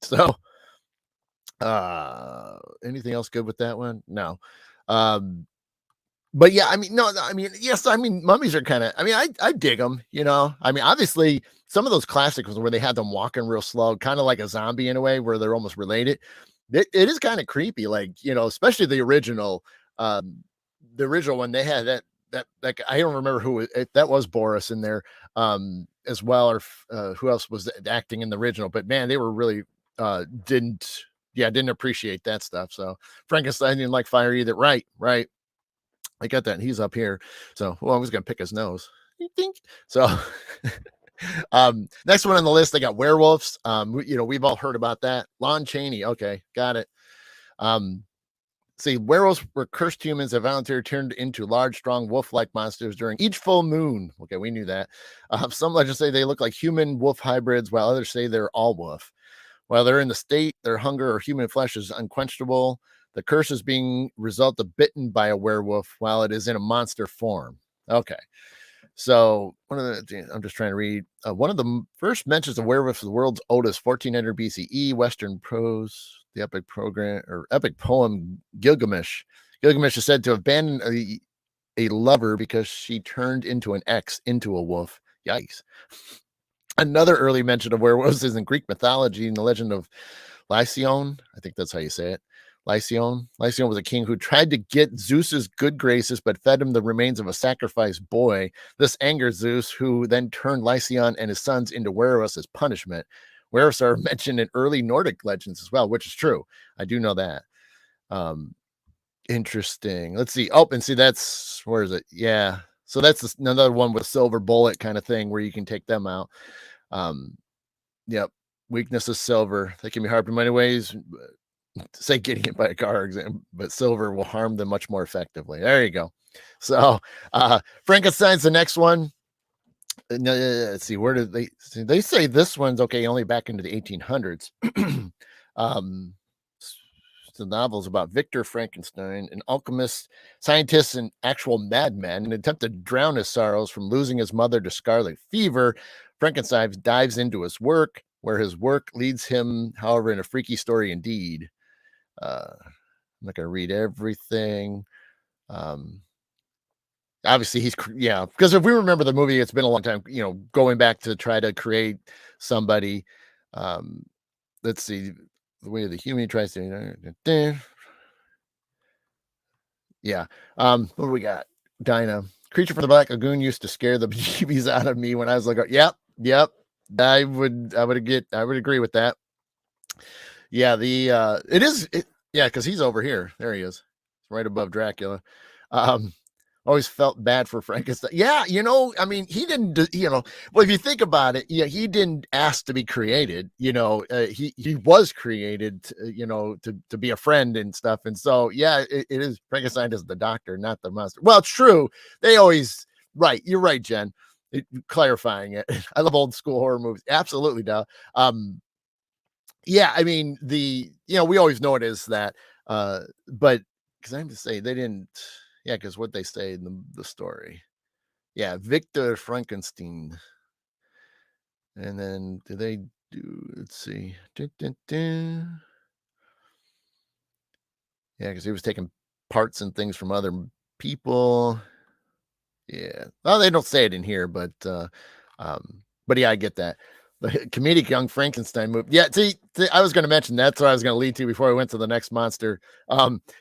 So anything else good with that one? No. Um, but yeah, I mean, no, I mean, yes, I mean, mummies are kind of, I mean, I dig them, I mean, obviously, some of those classics where they had them walking real slow, kind of like a zombie in a way where they're almost related. It is kind of creepy, like, especially the original one they had that I don't remember that was Boris in there as well, or who else was acting in the original, but man, they were really didn't appreciate that stuff. So Frankenstein didn't like fire either. Right. I got that. And he's up here. So, well, I was going to pick his nose. You think? So, next one on the list, they got werewolves. We've all heard about that. Lon Chaney. Okay. Got it. See, werewolves were cursed humans that voluntarily turned into large, strong wolf-like monsters during each full moon. Okay. We knew that. Some legends say they look like human wolf hybrids, while others say they're all wolf. While they're in the state, their hunger or human flesh is unquenchable. The curse is being result of bitten by a werewolf while it is in a monster form. Okay. So I'm just trying to read. One of the first mentions of werewolves is the world's oldest 1400 BCE Western prose, the epic poem Gilgamesh. Gilgamesh is said to have abandoned a lover because she turned into into a wolf. Yikes. Another early mention of werewolves is in Greek mythology in the legend of Lycaon. I think that's how you say it. Lycaon. Lycaon was a king who tried to get Zeus's good graces, but fed him the remains of a sacrificed boy. This angered Zeus, who then turned Lycaon and his sons into werewolves as punishment. Werewolves are mentioned in early Nordic legends as well, which is true. I do know that. Interesting. Let's see. Oh, and see, where is it? Yeah. So that's another one with silver bullet kind of thing where you can take them out. Yep. Weakness is silver. They can be harmed in many ways. Say getting hit by a car exam, but silver will harm them much more effectively. There you go. So Frankenstein's the next one. Let's see, where did they say this one's okay only back into the 1800s. The novel's about Victor Frankenstein, an alchemist, scientist, and actual madman, in an attempt to drown his sorrows from losing his mother to scarlet fever. Frankenstein dives into his work, where his work leads him, however, in a freaky story indeed. I'm not going to read everything. Obviously because if we remember the movie, it's been a long time, going back to try to create somebody. Let's see, the way the human tries to. Yeah. What do we got? Dinah. Creature from the Black Lagoon used to scare the bejeebies out of me when I was like, yep. I would agree with that. Yeah, because he's over here. There he is, right above Dracula. Always felt bad for Frankenstein. Yeah, I mean, he didn't, well, if you think about it, yeah, he didn't ask to be created. He was created, to be a friend and stuff. And so, yeah, it is Frankenstein is the doctor, not the monster. Well, it's true. They always, right. You're right, Jen. Clarifying it. I love old school horror movies. Absolutely, duh. Yeah, I mean, we always know it is that, but because I have to say they didn't. Yeah, because what they say in the story. Yeah, Victor Frankenstein. And then do they do, let's see. Yeah, because he was taking parts and things from other people. Yeah. Well, they don't say it in here, but yeah, I get that. The comedic Young Frankenstein movie. Yeah, see, I was going to mention that's what I was going to lead to before I went to the next monster.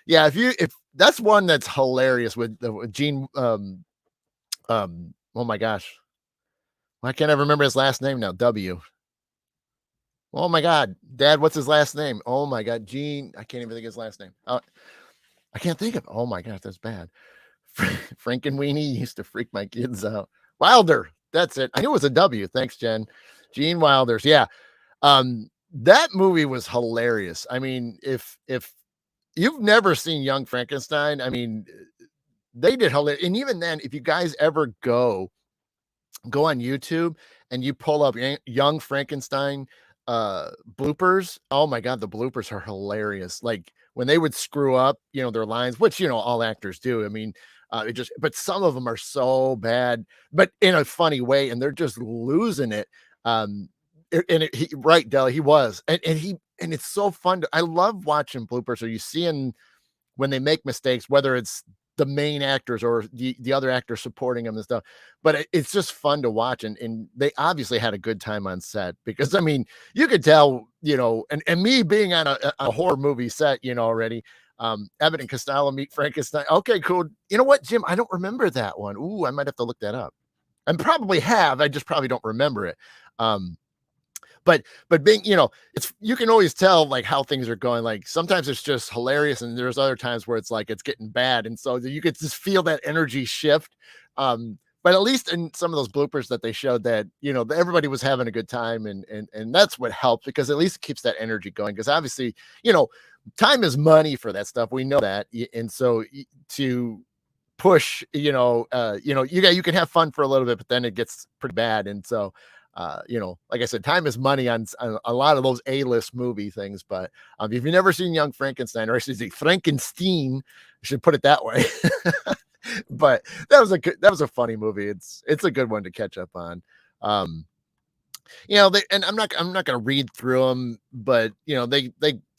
Yeah, if that's one that's hilarious with Gene. Oh my gosh, why can't I remember his last name now? W. Oh my God, Dad, what's his last name? Oh my God, Gene. I can't even think of his last name. I can't think of. Oh my gosh, that's bad. Frankenweenie used to freak my kids out. Wilder. That's it. I knew it was a W. Thanks, Jen. Gene Wilder's. Yeah. That movie was hilarious. I mean, if you've never seen Young Frankenstein, I mean, they did hilarious. And even then, if you guys ever go on YouTube and you pull up Young Frankenstein bloopers. Oh my god, the bloopers are hilarious. Like when they would screw up, their lines, which all actors do. I mean, it just but some of them are so bad, but in a funny way, and they're just losing it. Right, Della, he was, and it's so fun. I love watching bloopers. Or you seeing when they make mistakes, whether it's the main actors or the other actors supporting them and stuff. But it's just fun to watch. And they obviously had a good time on set because, I mean, you could tell, and me being on a horror movie set, already, Abbott and Costello meet Frankenstein. Okay, cool. You know what, Jim? I don't remember that one. Ooh, I might have to look that up. And probably have. I just probably don't remember it. But being, it's, you can always tell like how things are going. Like sometimes it's just hilarious, and there's other times where it's like it's getting bad, and so you could just feel that energy shift. But at least in some of those bloopers that they showed, that everybody was having a good time, and that's what helps, because at least it keeps that energy going. Because obviously, time is money for that stuff. We know that, and so to push, you can have fun for a little bit, but then it gets pretty bad, and so. Like I said, time is money on a lot of those A-list movie things. But if you've never seen Young Frankenstein, or I should say Frankenstein, I should put it that way. But that was a funny movie. It's a good one to catch up on. And I'm not going to read through them, but they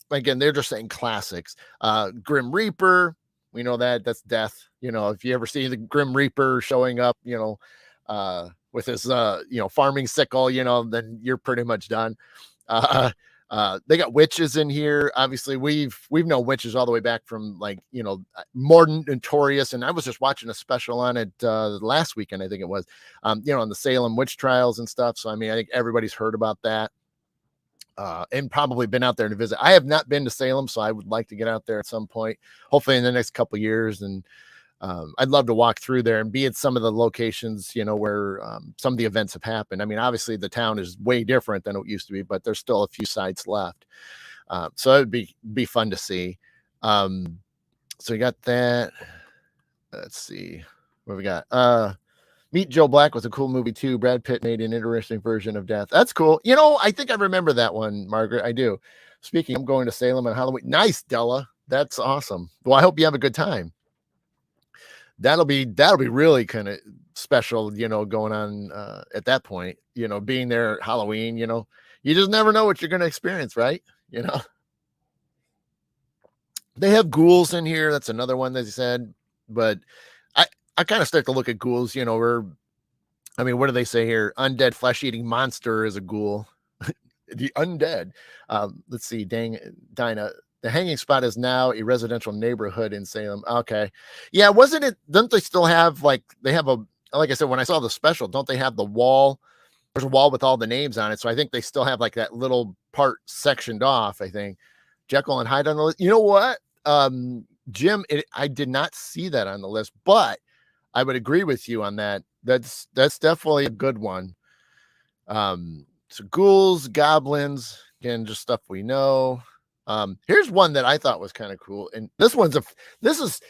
again, they're just saying classics. Grim Reaper, we know that's death. If you ever see the Grim Reaper showing up, with his farming sickle, then you're pretty much done. They got witches in here. Obviously, we've known witches all the way back from more notorious. And I was just watching a special on it last weekend, I think it was, on the Salem witch trials and stuff. So I mean, I think everybody's heard about that. And probably been out there to visit. I have not been to Salem, so I would like to get out there at some point, hopefully in the next couple of years. And I'd love to walk through there and be at some of the locations, where some of the events have happened. I mean, obviously the town is way different than it used to be, but there's still a few sites left. So it would be fun to see. So we got that. Let's see what we got. Meet Joe Black was a cool movie too. Brad Pitt made an interesting version of death. That's cool. I think I remember that one, Margaret. I do. Speaking, I'm going to Salem on Halloween. Nice, Della. That's awesome. Well, I hope you have a good time. That'll be really kind of special, going on at that point, being there at Halloween, you just never know what you're going to experience, right? They have ghouls in here. That's another one that they said, but I kind of start to look at ghouls, what do they say here? Undead flesh-eating monster is a ghoul. The undead. Let's see, Dinah. The hanging spot is now a residential neighborhood in Salem. Okay. Yeah, wasn't it? Don't they still have like I said, when I saw the special, don't they have the wall? There's a wall with all the names on it. So I think they still have like that little part sectioned off, I think. Jekyll and Hyde on the list. You know what? Jim, I did not see that on the list, but I would agree with you on that. That's definitely a good one. So ghouls, goblins, again, just stuff we know. Here's one that I thought was kind of cool. And this is,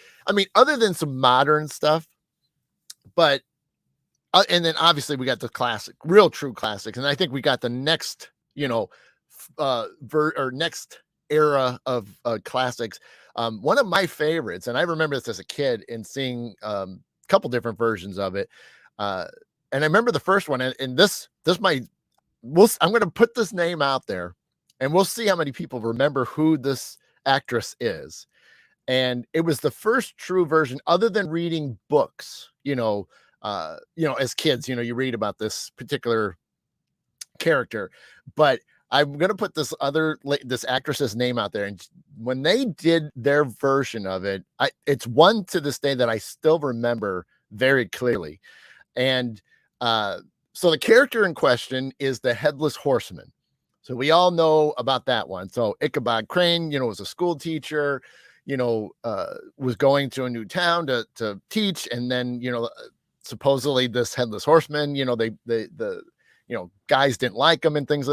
other than some modern stuff, but, and then obviously we got the classic, real true classics. And I think we got the next, next era of classics. One of my favorites, and I remember this as a kid and seeing, a couple different versions of it. And I remember the first one, and I'm going to put this name out there. And we'll see how many people remember who this actress is. And it was the first true version, other than reading books, as kids, you read about this particular character. But I'm going to put this actress's name out there. And when they did their version of it, it's one to this day that I still remember very clearly. And so the character in question is the Headless Horseman. So we all know about that one. So Ichabod Crane, was a school teacher, was going to a new town to teach. And then, supposedly this Headless Horseman, the guys didn't like him and things,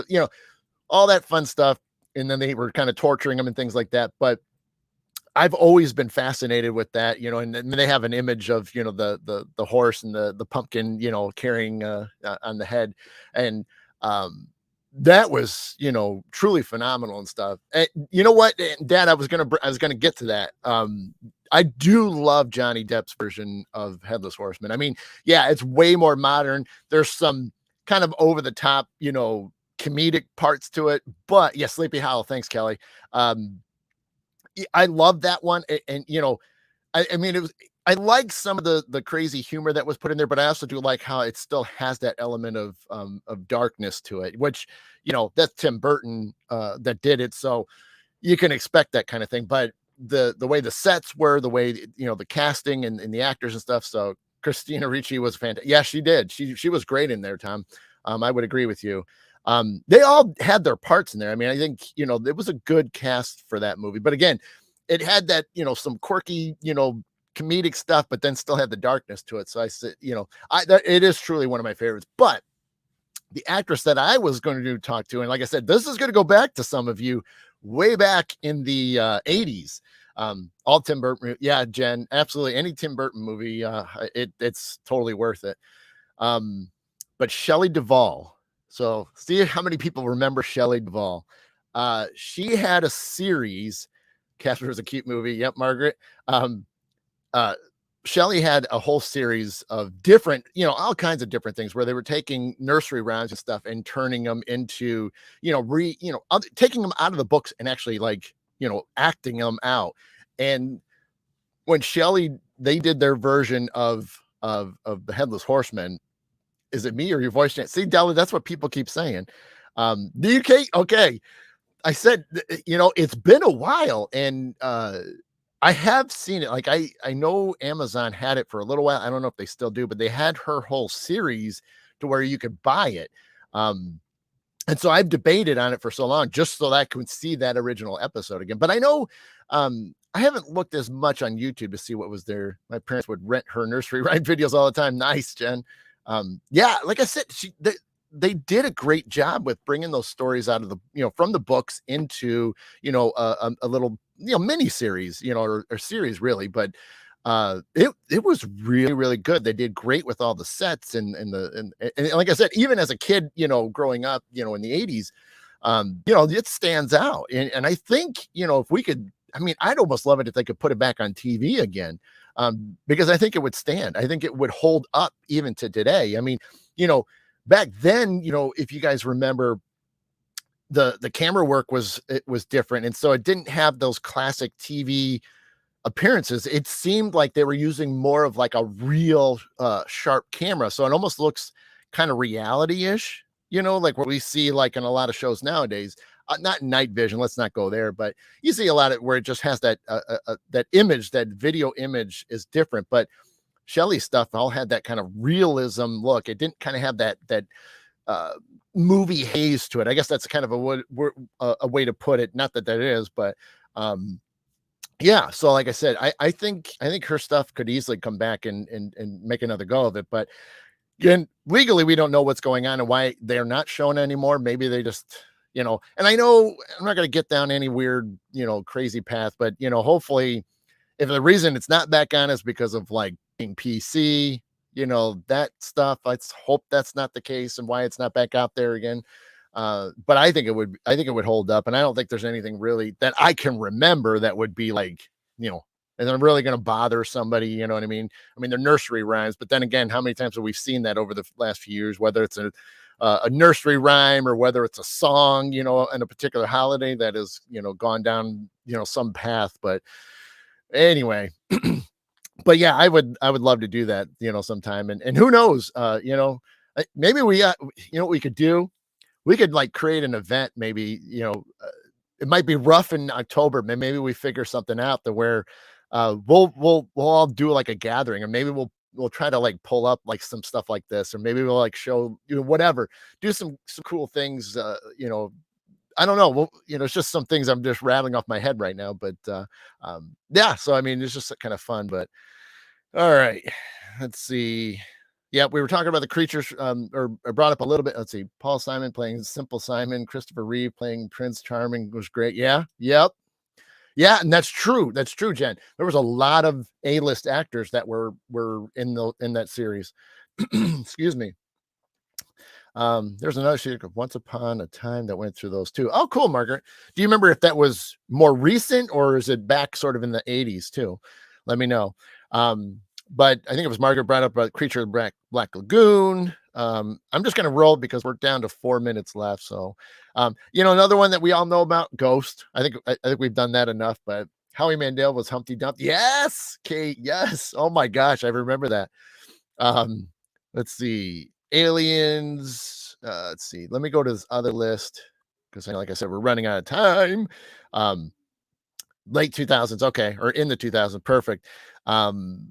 all that fun stuff. And then they were kind of torturing him and things like that. But I've always been fascinated with that, and they have an image of, the horse and the pumpkin, carrying on the head. And um that was, truly phenomenal and stuff. And you know what, Dad, I was gonna get to that. I do love Johnny Depp's version of Headless Horseman. I mean, yeah, it's way more modern. There's some kind of over the top, comedic parts to it, but yeah, Sleepy Hollow. Thanks, Kelly. Um, I love that one, and I mean, it was. I like some of the crazy humor that was put in there, but I also do like how it still has that element of darkness to it, which that's Tim Burton that did it, so you can expect that kind of thing. But the way the sets were, the way the casting and the actors and stuff. So Christina Ricci was fantastic. Yeah, she did. She was great in there, Tom. I would agree with you. They all had their parts in there. I mean, I think it was a good cast for that movie. But again, it had that some quirky comedic stuff, but then still had the darkness to it. So I said, it is truly one of my favorites. But the actress that I was going to talk to, and like I said, this is going to go back to some of you way back in the 80s. All Tim Burton. Yeah, Jen, absolutely. Any Tim Burton movie, it's totally worth it. But Shelley Duvall. So see how many people remember Shelley Duvall. She had a series. Casper is a cute movie. Yep, Margaret. Uh, Shelley had a whole series of different, all kinds of different things where they were taking nursery rhymes and stuff and turning them into, taking them out of the books and actually like, acting them out. And when Shelley, they did their version of the Headless Horseman. Is it me or your voice? See, Della, that's what people keep saying. The UK, okay. I said, it's been a while, and I have seen it. Like I know Amazon had it for a little while. I don't know if they still do, but they had her whole series to where you could buy it. And so I've debated on it for so long just so that I could see that original episode again. But I know I haven't looked as much on YouTube to see what was there. My parents would rent her nursery rhyme videos all the time. Nice, Jen. Yeah, like I said, they did a great job with bringing those stories out of the from the books into a little mini series or series really. But it was really, really good. They did great with all the sets and like I said, even as a kid growing up in the 80s, it stands out. And I think if we could, I mean, I'd almost love it if they could put it back on TV again, because I think it would stand. I think it would hold up even to today. I mean, back then, if you guys remember, the camera work was different, and so it didn't have those classic TV appearances. It seemed like they were using more of like a real sharp camera, so it almost looks kind of reality-ish, like what we see like in a lot of shows nowadays. Not Night Vision, let's not go there, but you see a lot of where it just has that that image, that video image is different. But Shelley's stuff all had that kind of realism look. It didn't kind of have that movie haze to it. I guess that's kind of a way to put it. Not that is, but yeah. So like I said, I think her stuff could easily come back and make another go of it. But again, legally, we don't know what's going on and why they're not shown anymore. Maybe they just, and I know I'm not going to get down any weird, crazy path, but hopefully, if the reason it's not back on is because of like being PC, that stuff, let's hope that's not the case and why it's not back out there again. But I think it would hold up. And I don't think there's anything really that I can remember that would be like, and I'm really going to bother somebody, you know what I mean? I mean, they're nursery rhymes, but then again, how many times have we seen that over the last few years, whether it's a nursery rhyme or whether it's a song, in a particular holiday that has, gone down, some path. But anyway, but yeah, I would love to do that, sometime. And who knows, maybe we, what we could do, we could like create an event, maybe, it might be rough in October, but maybe we figure something out to where, we'll all do like a gathering, or maybe we'll try to like pull up like some stuff like this, or maybe we'll like show, whatever, do some cool things, I don't know. Well, it's just some things I'm just rattling off my head right now, but yeah. So I mean, it's just kind of fun. But all right, let's see. Yeah, we were talking about the creatures, or brought up a little bit. Let's see. Paul Simon playing Simple Simon, Christopher Reeve playing Prince Charming was great. Yeah, yep. Yeah, and that's true. That's true, Jen. There was a lot of A-list actors that were in that series. Excuse me. There's another series of Once Upon a Time that went through those too. Oh, cool, Margaret. Do you remember if that was more recent or is it back sort of in the 80s too? Let me know. But I think it was Margaret brought up about Creature of the Black Lagoon. I'm just gonna roll because we're down to 4 minutes left. So another one that we all know about, Ghost. I think we've done that enough, but Howie Mandel was Humpty Dumpty. Yes, Kate. Yes. Oh my gosh, I remember that. Um, let's see. Aliens. Let's see. Let me go to this other list because, like I said, we're running out of time. Um, late 2000s. Okay, or in the 2000s. Perfect. Um,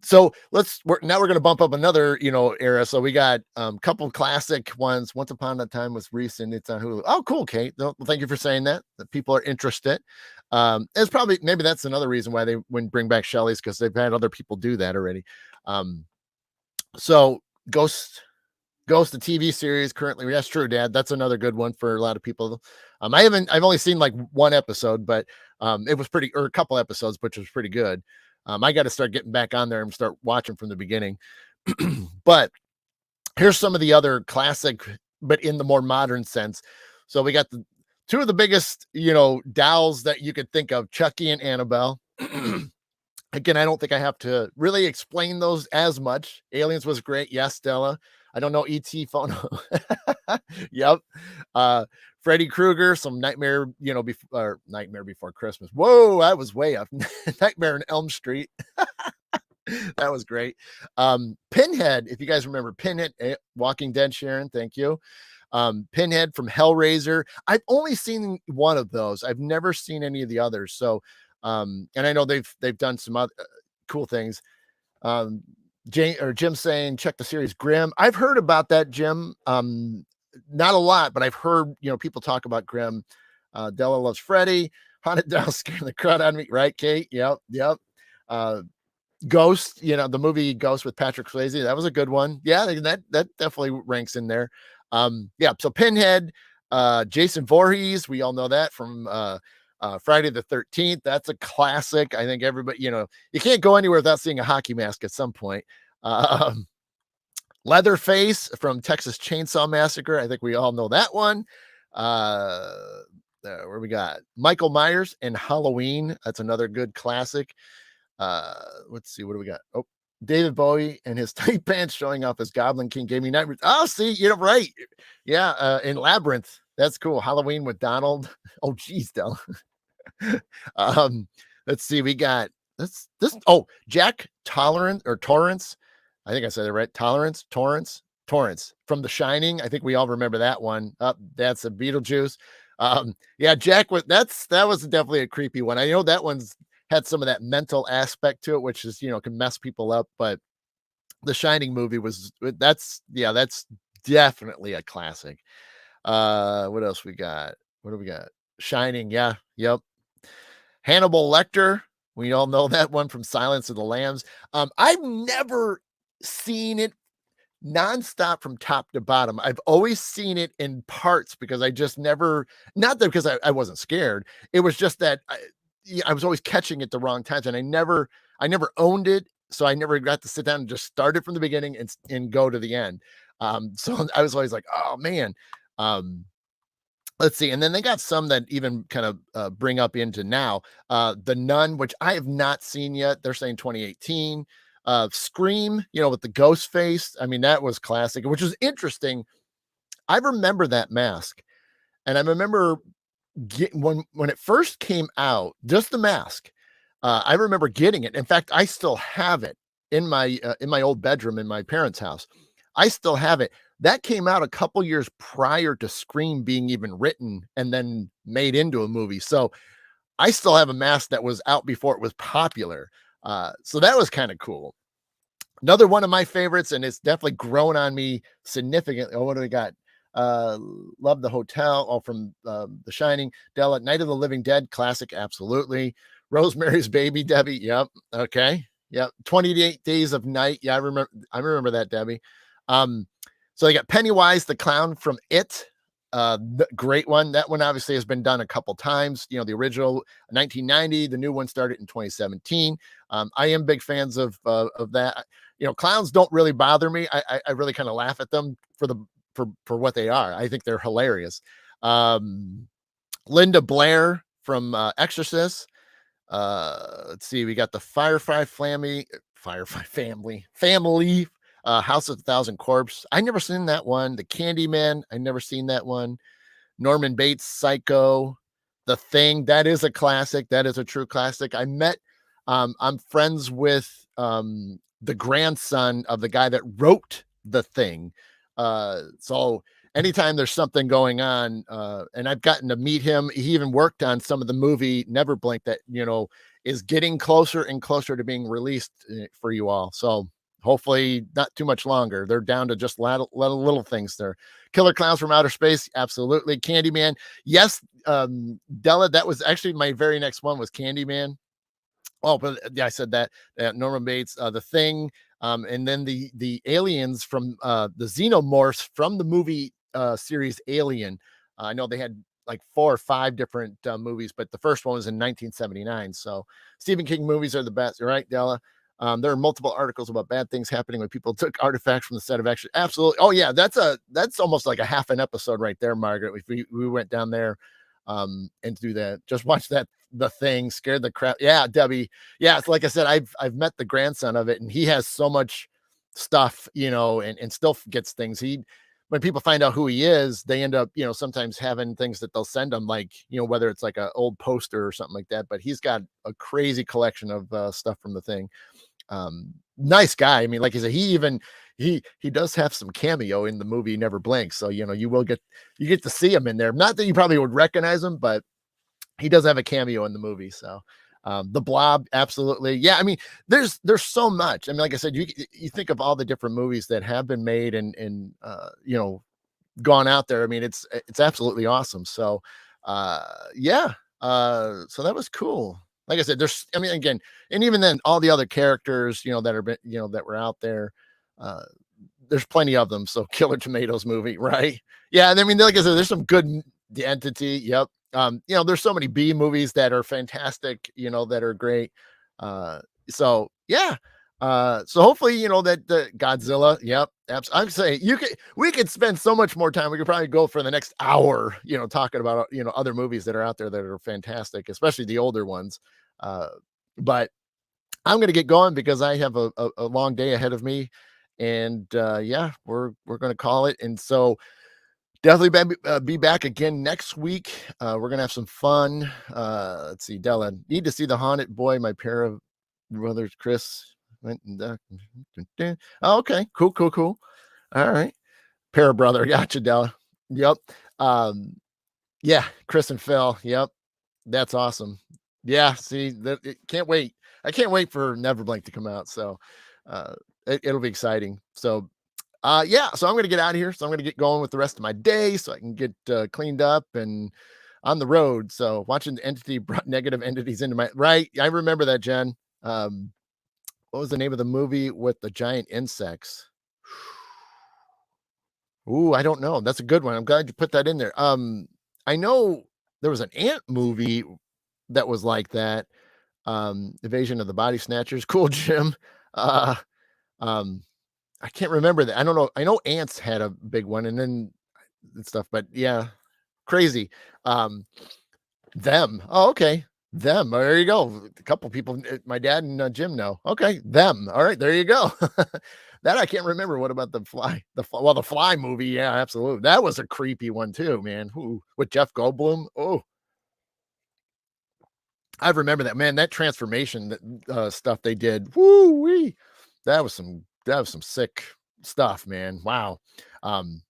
so now we're going to bump up another era. So we got a couple classic ones. Once Upon a Time was recent. It's on Hulu. Oh, cool, Kate. Well, thank you for saying that people are interested. It's probably maybe that's another reason why they wouldn't bring back Shelley's, because they've had other people do that already. So Ghost, the TV series currently. That's true, Dad. That's another good one for a lot of people. I've only seen like one episode, but it was or a couple episodes, which was pretty good. I got to start getting back on there and start watching from the beginning. But here's some of the other classic, but in the more modern sense. So we got two of the biggest, dolls that you could think of, Chucky and Annabelle. Again, I don't think I have to really explain those as much. Aliens was great. Yes, Stella. I don't know E.T. phone. Yep. Freddy Krueger, some Nightmare, Nightmare Before Christmas. Whoa, I was way up. Nightmare on Elm Street. That was great. Pinhead, if you guys remember Pinhead, Walking Dead, Sharon, thank you. Pinhead from Hellraiser. I've only seen one of those. I've never seen any of the others. So, and I know they've done some other cool things. Jim saying check the series Grimm. I've heard about that, Jim. Not a lot, but I've heard people talk about Grimm. Della loves Freddy. Haunted Doll scaring the crud out of me, right, Kate? Yep. Ghost, the movie Ghost with Patrick Swayze, that was a good one. Yeah, that definitely ranks in there. So Pinhead, Jason Voorhees, we all know that from Friday the 13th. That's a classic. I think everybody, you can't go anywhere without seeing a hockey mask at some point. Leatherface from Texas Chainsaw Massacre. I think we all know that one. Where we got Michael Myers and Halloween. That's another good classic. Let's see, what do we got? Oh, David Bowie and his tight pants showing off as Goblin King gave me nightmares. Oh, see, right. Yeah, in Labyrinth. That's cool. Halloween with Donald. Oh, geez, Del. Let's see. We got this. Oh, Jack Torrance. I think I said it right. Torrance from The Shining. I think we all remember that one. That's a Beetlejuice. Yeah, Jack that was definitely a creepy one. I know that one's had some of that mental aspect to it, which is, can mess people up. But the Shining movie that's definitely a classic. What else we got? What do we got? Shining. Yeah. Yep. Hannibal Lecter. We all know that one from Silence of the Lambs. I've never seen it nonstop from top to bottom. I've always seen it in parts because I just never, not that because I wasn't scared. It was just that I was always catching it the wrong times, and I never owned it. So I never got to sit down and just start it from the beginning and go to the end. So I was always like, oh man. Let's see. And then they got some that even kind of bring up into now. The Nun, which I have not seen yet. They're saying 2018. Scream, with the ghost face. I mean, that was classic, which was interesting. I remember that mask. And I remember when it first came out, just the mask, I remember getting it. In fact, I still have it in my old bedroom in my parents' house. I still have it. That came out a couple years prior to Scream being even written and then made into a movie. So I still have a mask that was out before it was popular. So that was kind of cool. Another one of my favorites, and it's definitely grown on me significantly. Oh, what do we got? Love the Hotel. Oh, from The Shining. Della, Night of the Living Dead, classic, absolutely. Rosemary's Baby, Debbie. Yep. Okay. Yep. 28 Days of Night. Yeah, I remember that, Debbie. So they got Pennywise the Clown from It. The great one. That one obviously has been done a couple times. You know, the original 1990, the new one started in 2017. I am big fans of that. You know, clowns don't really bother me. I really kind of laugh at them for what they are. I think they're hilarious. Um, Linda Blair from Exorcist. Let's see, we got the Firefly family, House of a Thousand Corpse. I never seen that one. The Candyman. I never seen that one. Norman Bates, Psycho, The Thing. That is a classic. That is a true classic. I'm friends with the grandson of the guy that wrote The Thing. So anytime there's something going on, and I've gotten to meet him, he even worked on some of the movie Never Blink that, is getting closer and closer to being released for you all. So hopefully not too much longer. They're down to just little things there. Killer Clowns from Outer Space, absolutely. Candyman, yes. Della, that was actually my very next one was Candyman. Oh, but yeah, I said that. Norman Bates, The Thing, and then the aliens from the xenomorphs from the movie series Alien. I know they had like 4 or 5 different movies, but the first one was in 1979. So Stephen King movies are the best, right, Della? There are multiple articles about bad things happening when people took artifacts from the set of action. Absolutely. Oh yeah, that's almost like a half an episode right there, Margaret. If we went down there and do that. Just watch that. The Thing scared the crap. Yeah, Debbie. Yeah, it's like I said, I've met the grandson of it, and he has so much stuff, and still gets things. When people find out who he is, they end up, sometimes having things that they'll send him, like, whether it's like an old poster or something like that. But he's got a crazy collection of stuff from The Thing. Nice guy. I mean, like I said, he does have some cameo in the movie Never Blink. So, you get to see him in there. Not that you probably would recognize him, but he does have a cameo in the movie. So, the Blob, absolutely. Yeah. I mean, there's so much. I mean, like I said, you think of all the different movies that have been made and gone out there. I mean, it's absolutely awesome. So, yeah. So that was cool. Like I said, I mean, again, and even then, all the other characters, that were out there, uh, there's plenty of them. So, Killer Tomatoes movie, right? Yeah, and I mean, like I said, there's some good. The Entity, yep. There's so many B movies that are fantastic, that are great. So yeah. So hopefully, that the Godzilla, yep. I'm saying we could spend so much more time. We could probably go for the next hour, talking about other movies that are out there that are fantastic, especially the older ones. But I'm gonna get going because I have a long day ahead of me. And yeah, we're gonna call it. And so definitely be back again next week. We're gonna have some fun. Let's see, Della. Need to see The Haunted Boy. My pair of brothers, Chris. Went and, oh, okay, cool. All right, pair of brother. Gotcha, Della. Yep. Um, yeah, Chris and Phil. Yep, that's awesome. Yeah, see, can't wait. I can't wait for Neverblink to come out. So, it'll be exciting. So, yeah, so I'm going to get out of here. So I'm going to get going with the rest of my day so I can get cleaned up and on the road. So watching the entity brought negative entities into my right. I remember that, Jen. What was the name of the movie with the giant insects? Ooh, I don't know. That's a good one. I'm glad you put that in there. I know there was an ant movie that was like that. Invasion of the Body Snatchers. Cool, Jim. Uh, um, I can't remember that. I don't know. I know ants had a big one and stuff, but yeah, crazy. Um, them. Oh, okay. Them. Oh, there you go. A couple people, my dad and Jim know. Okay, them. All right, there you go. That I can't remember. What about the fly? The fly movie. Yeah, absolutely. That was a creepy one too, man. Ooh, with Jeff Goldblum. Oh, I remember that, man. That transformation stuff they did. Woo wee. That was some sick stuff, man. Wow. Um,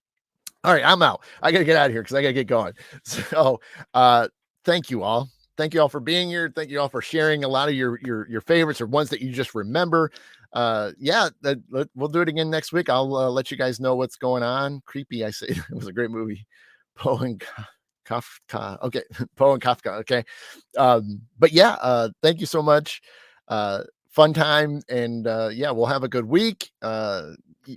all right, I'm out. I gotta get out of here because I gotta get going. So thank you all. Thank you all for being here. Thank you all for sharing a lot of your favorites or ones that you just remember. Yeah, we'll do it again next week. I'll let you guys know what's going on. Creepy, I say. It was a great movie. Poe and Kafka. Okay, Poe and Kafka. Okay. But yeah, thank you so much fun time, and yeah, we'll have a good week.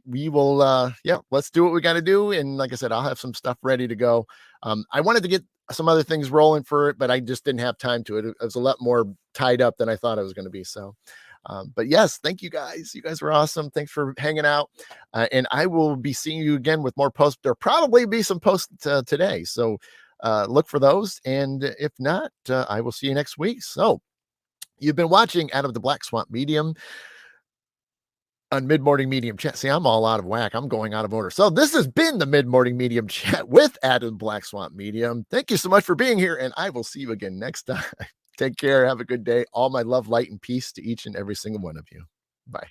We will, yeah, let's do what we got to do. And like I said, I'll have some stuff ready to go. I wanted to get some other things rolling for it, but I just didn't have time to it. It was a lot more tied up than I thought it was going to be. So, but yes, thank you guys. You guys were awesome. Thanks for hanging out. And I will be seeing you again with more posts. There'll probably be some posts today. So look for those. And if not, I will see you next week. So you've been watching Out of the Black Swamp Medium on Mid Morning Medium Chat. See, I'm all out of whack. I'm going out of order. So this has been the Mid Morning Medium Chat with Adam Black Swamp Medium. Thank you so much for being here, and I will see you again next time. Take care. Have a good day. All my love, light, and peace to each and every single one of you. Bye.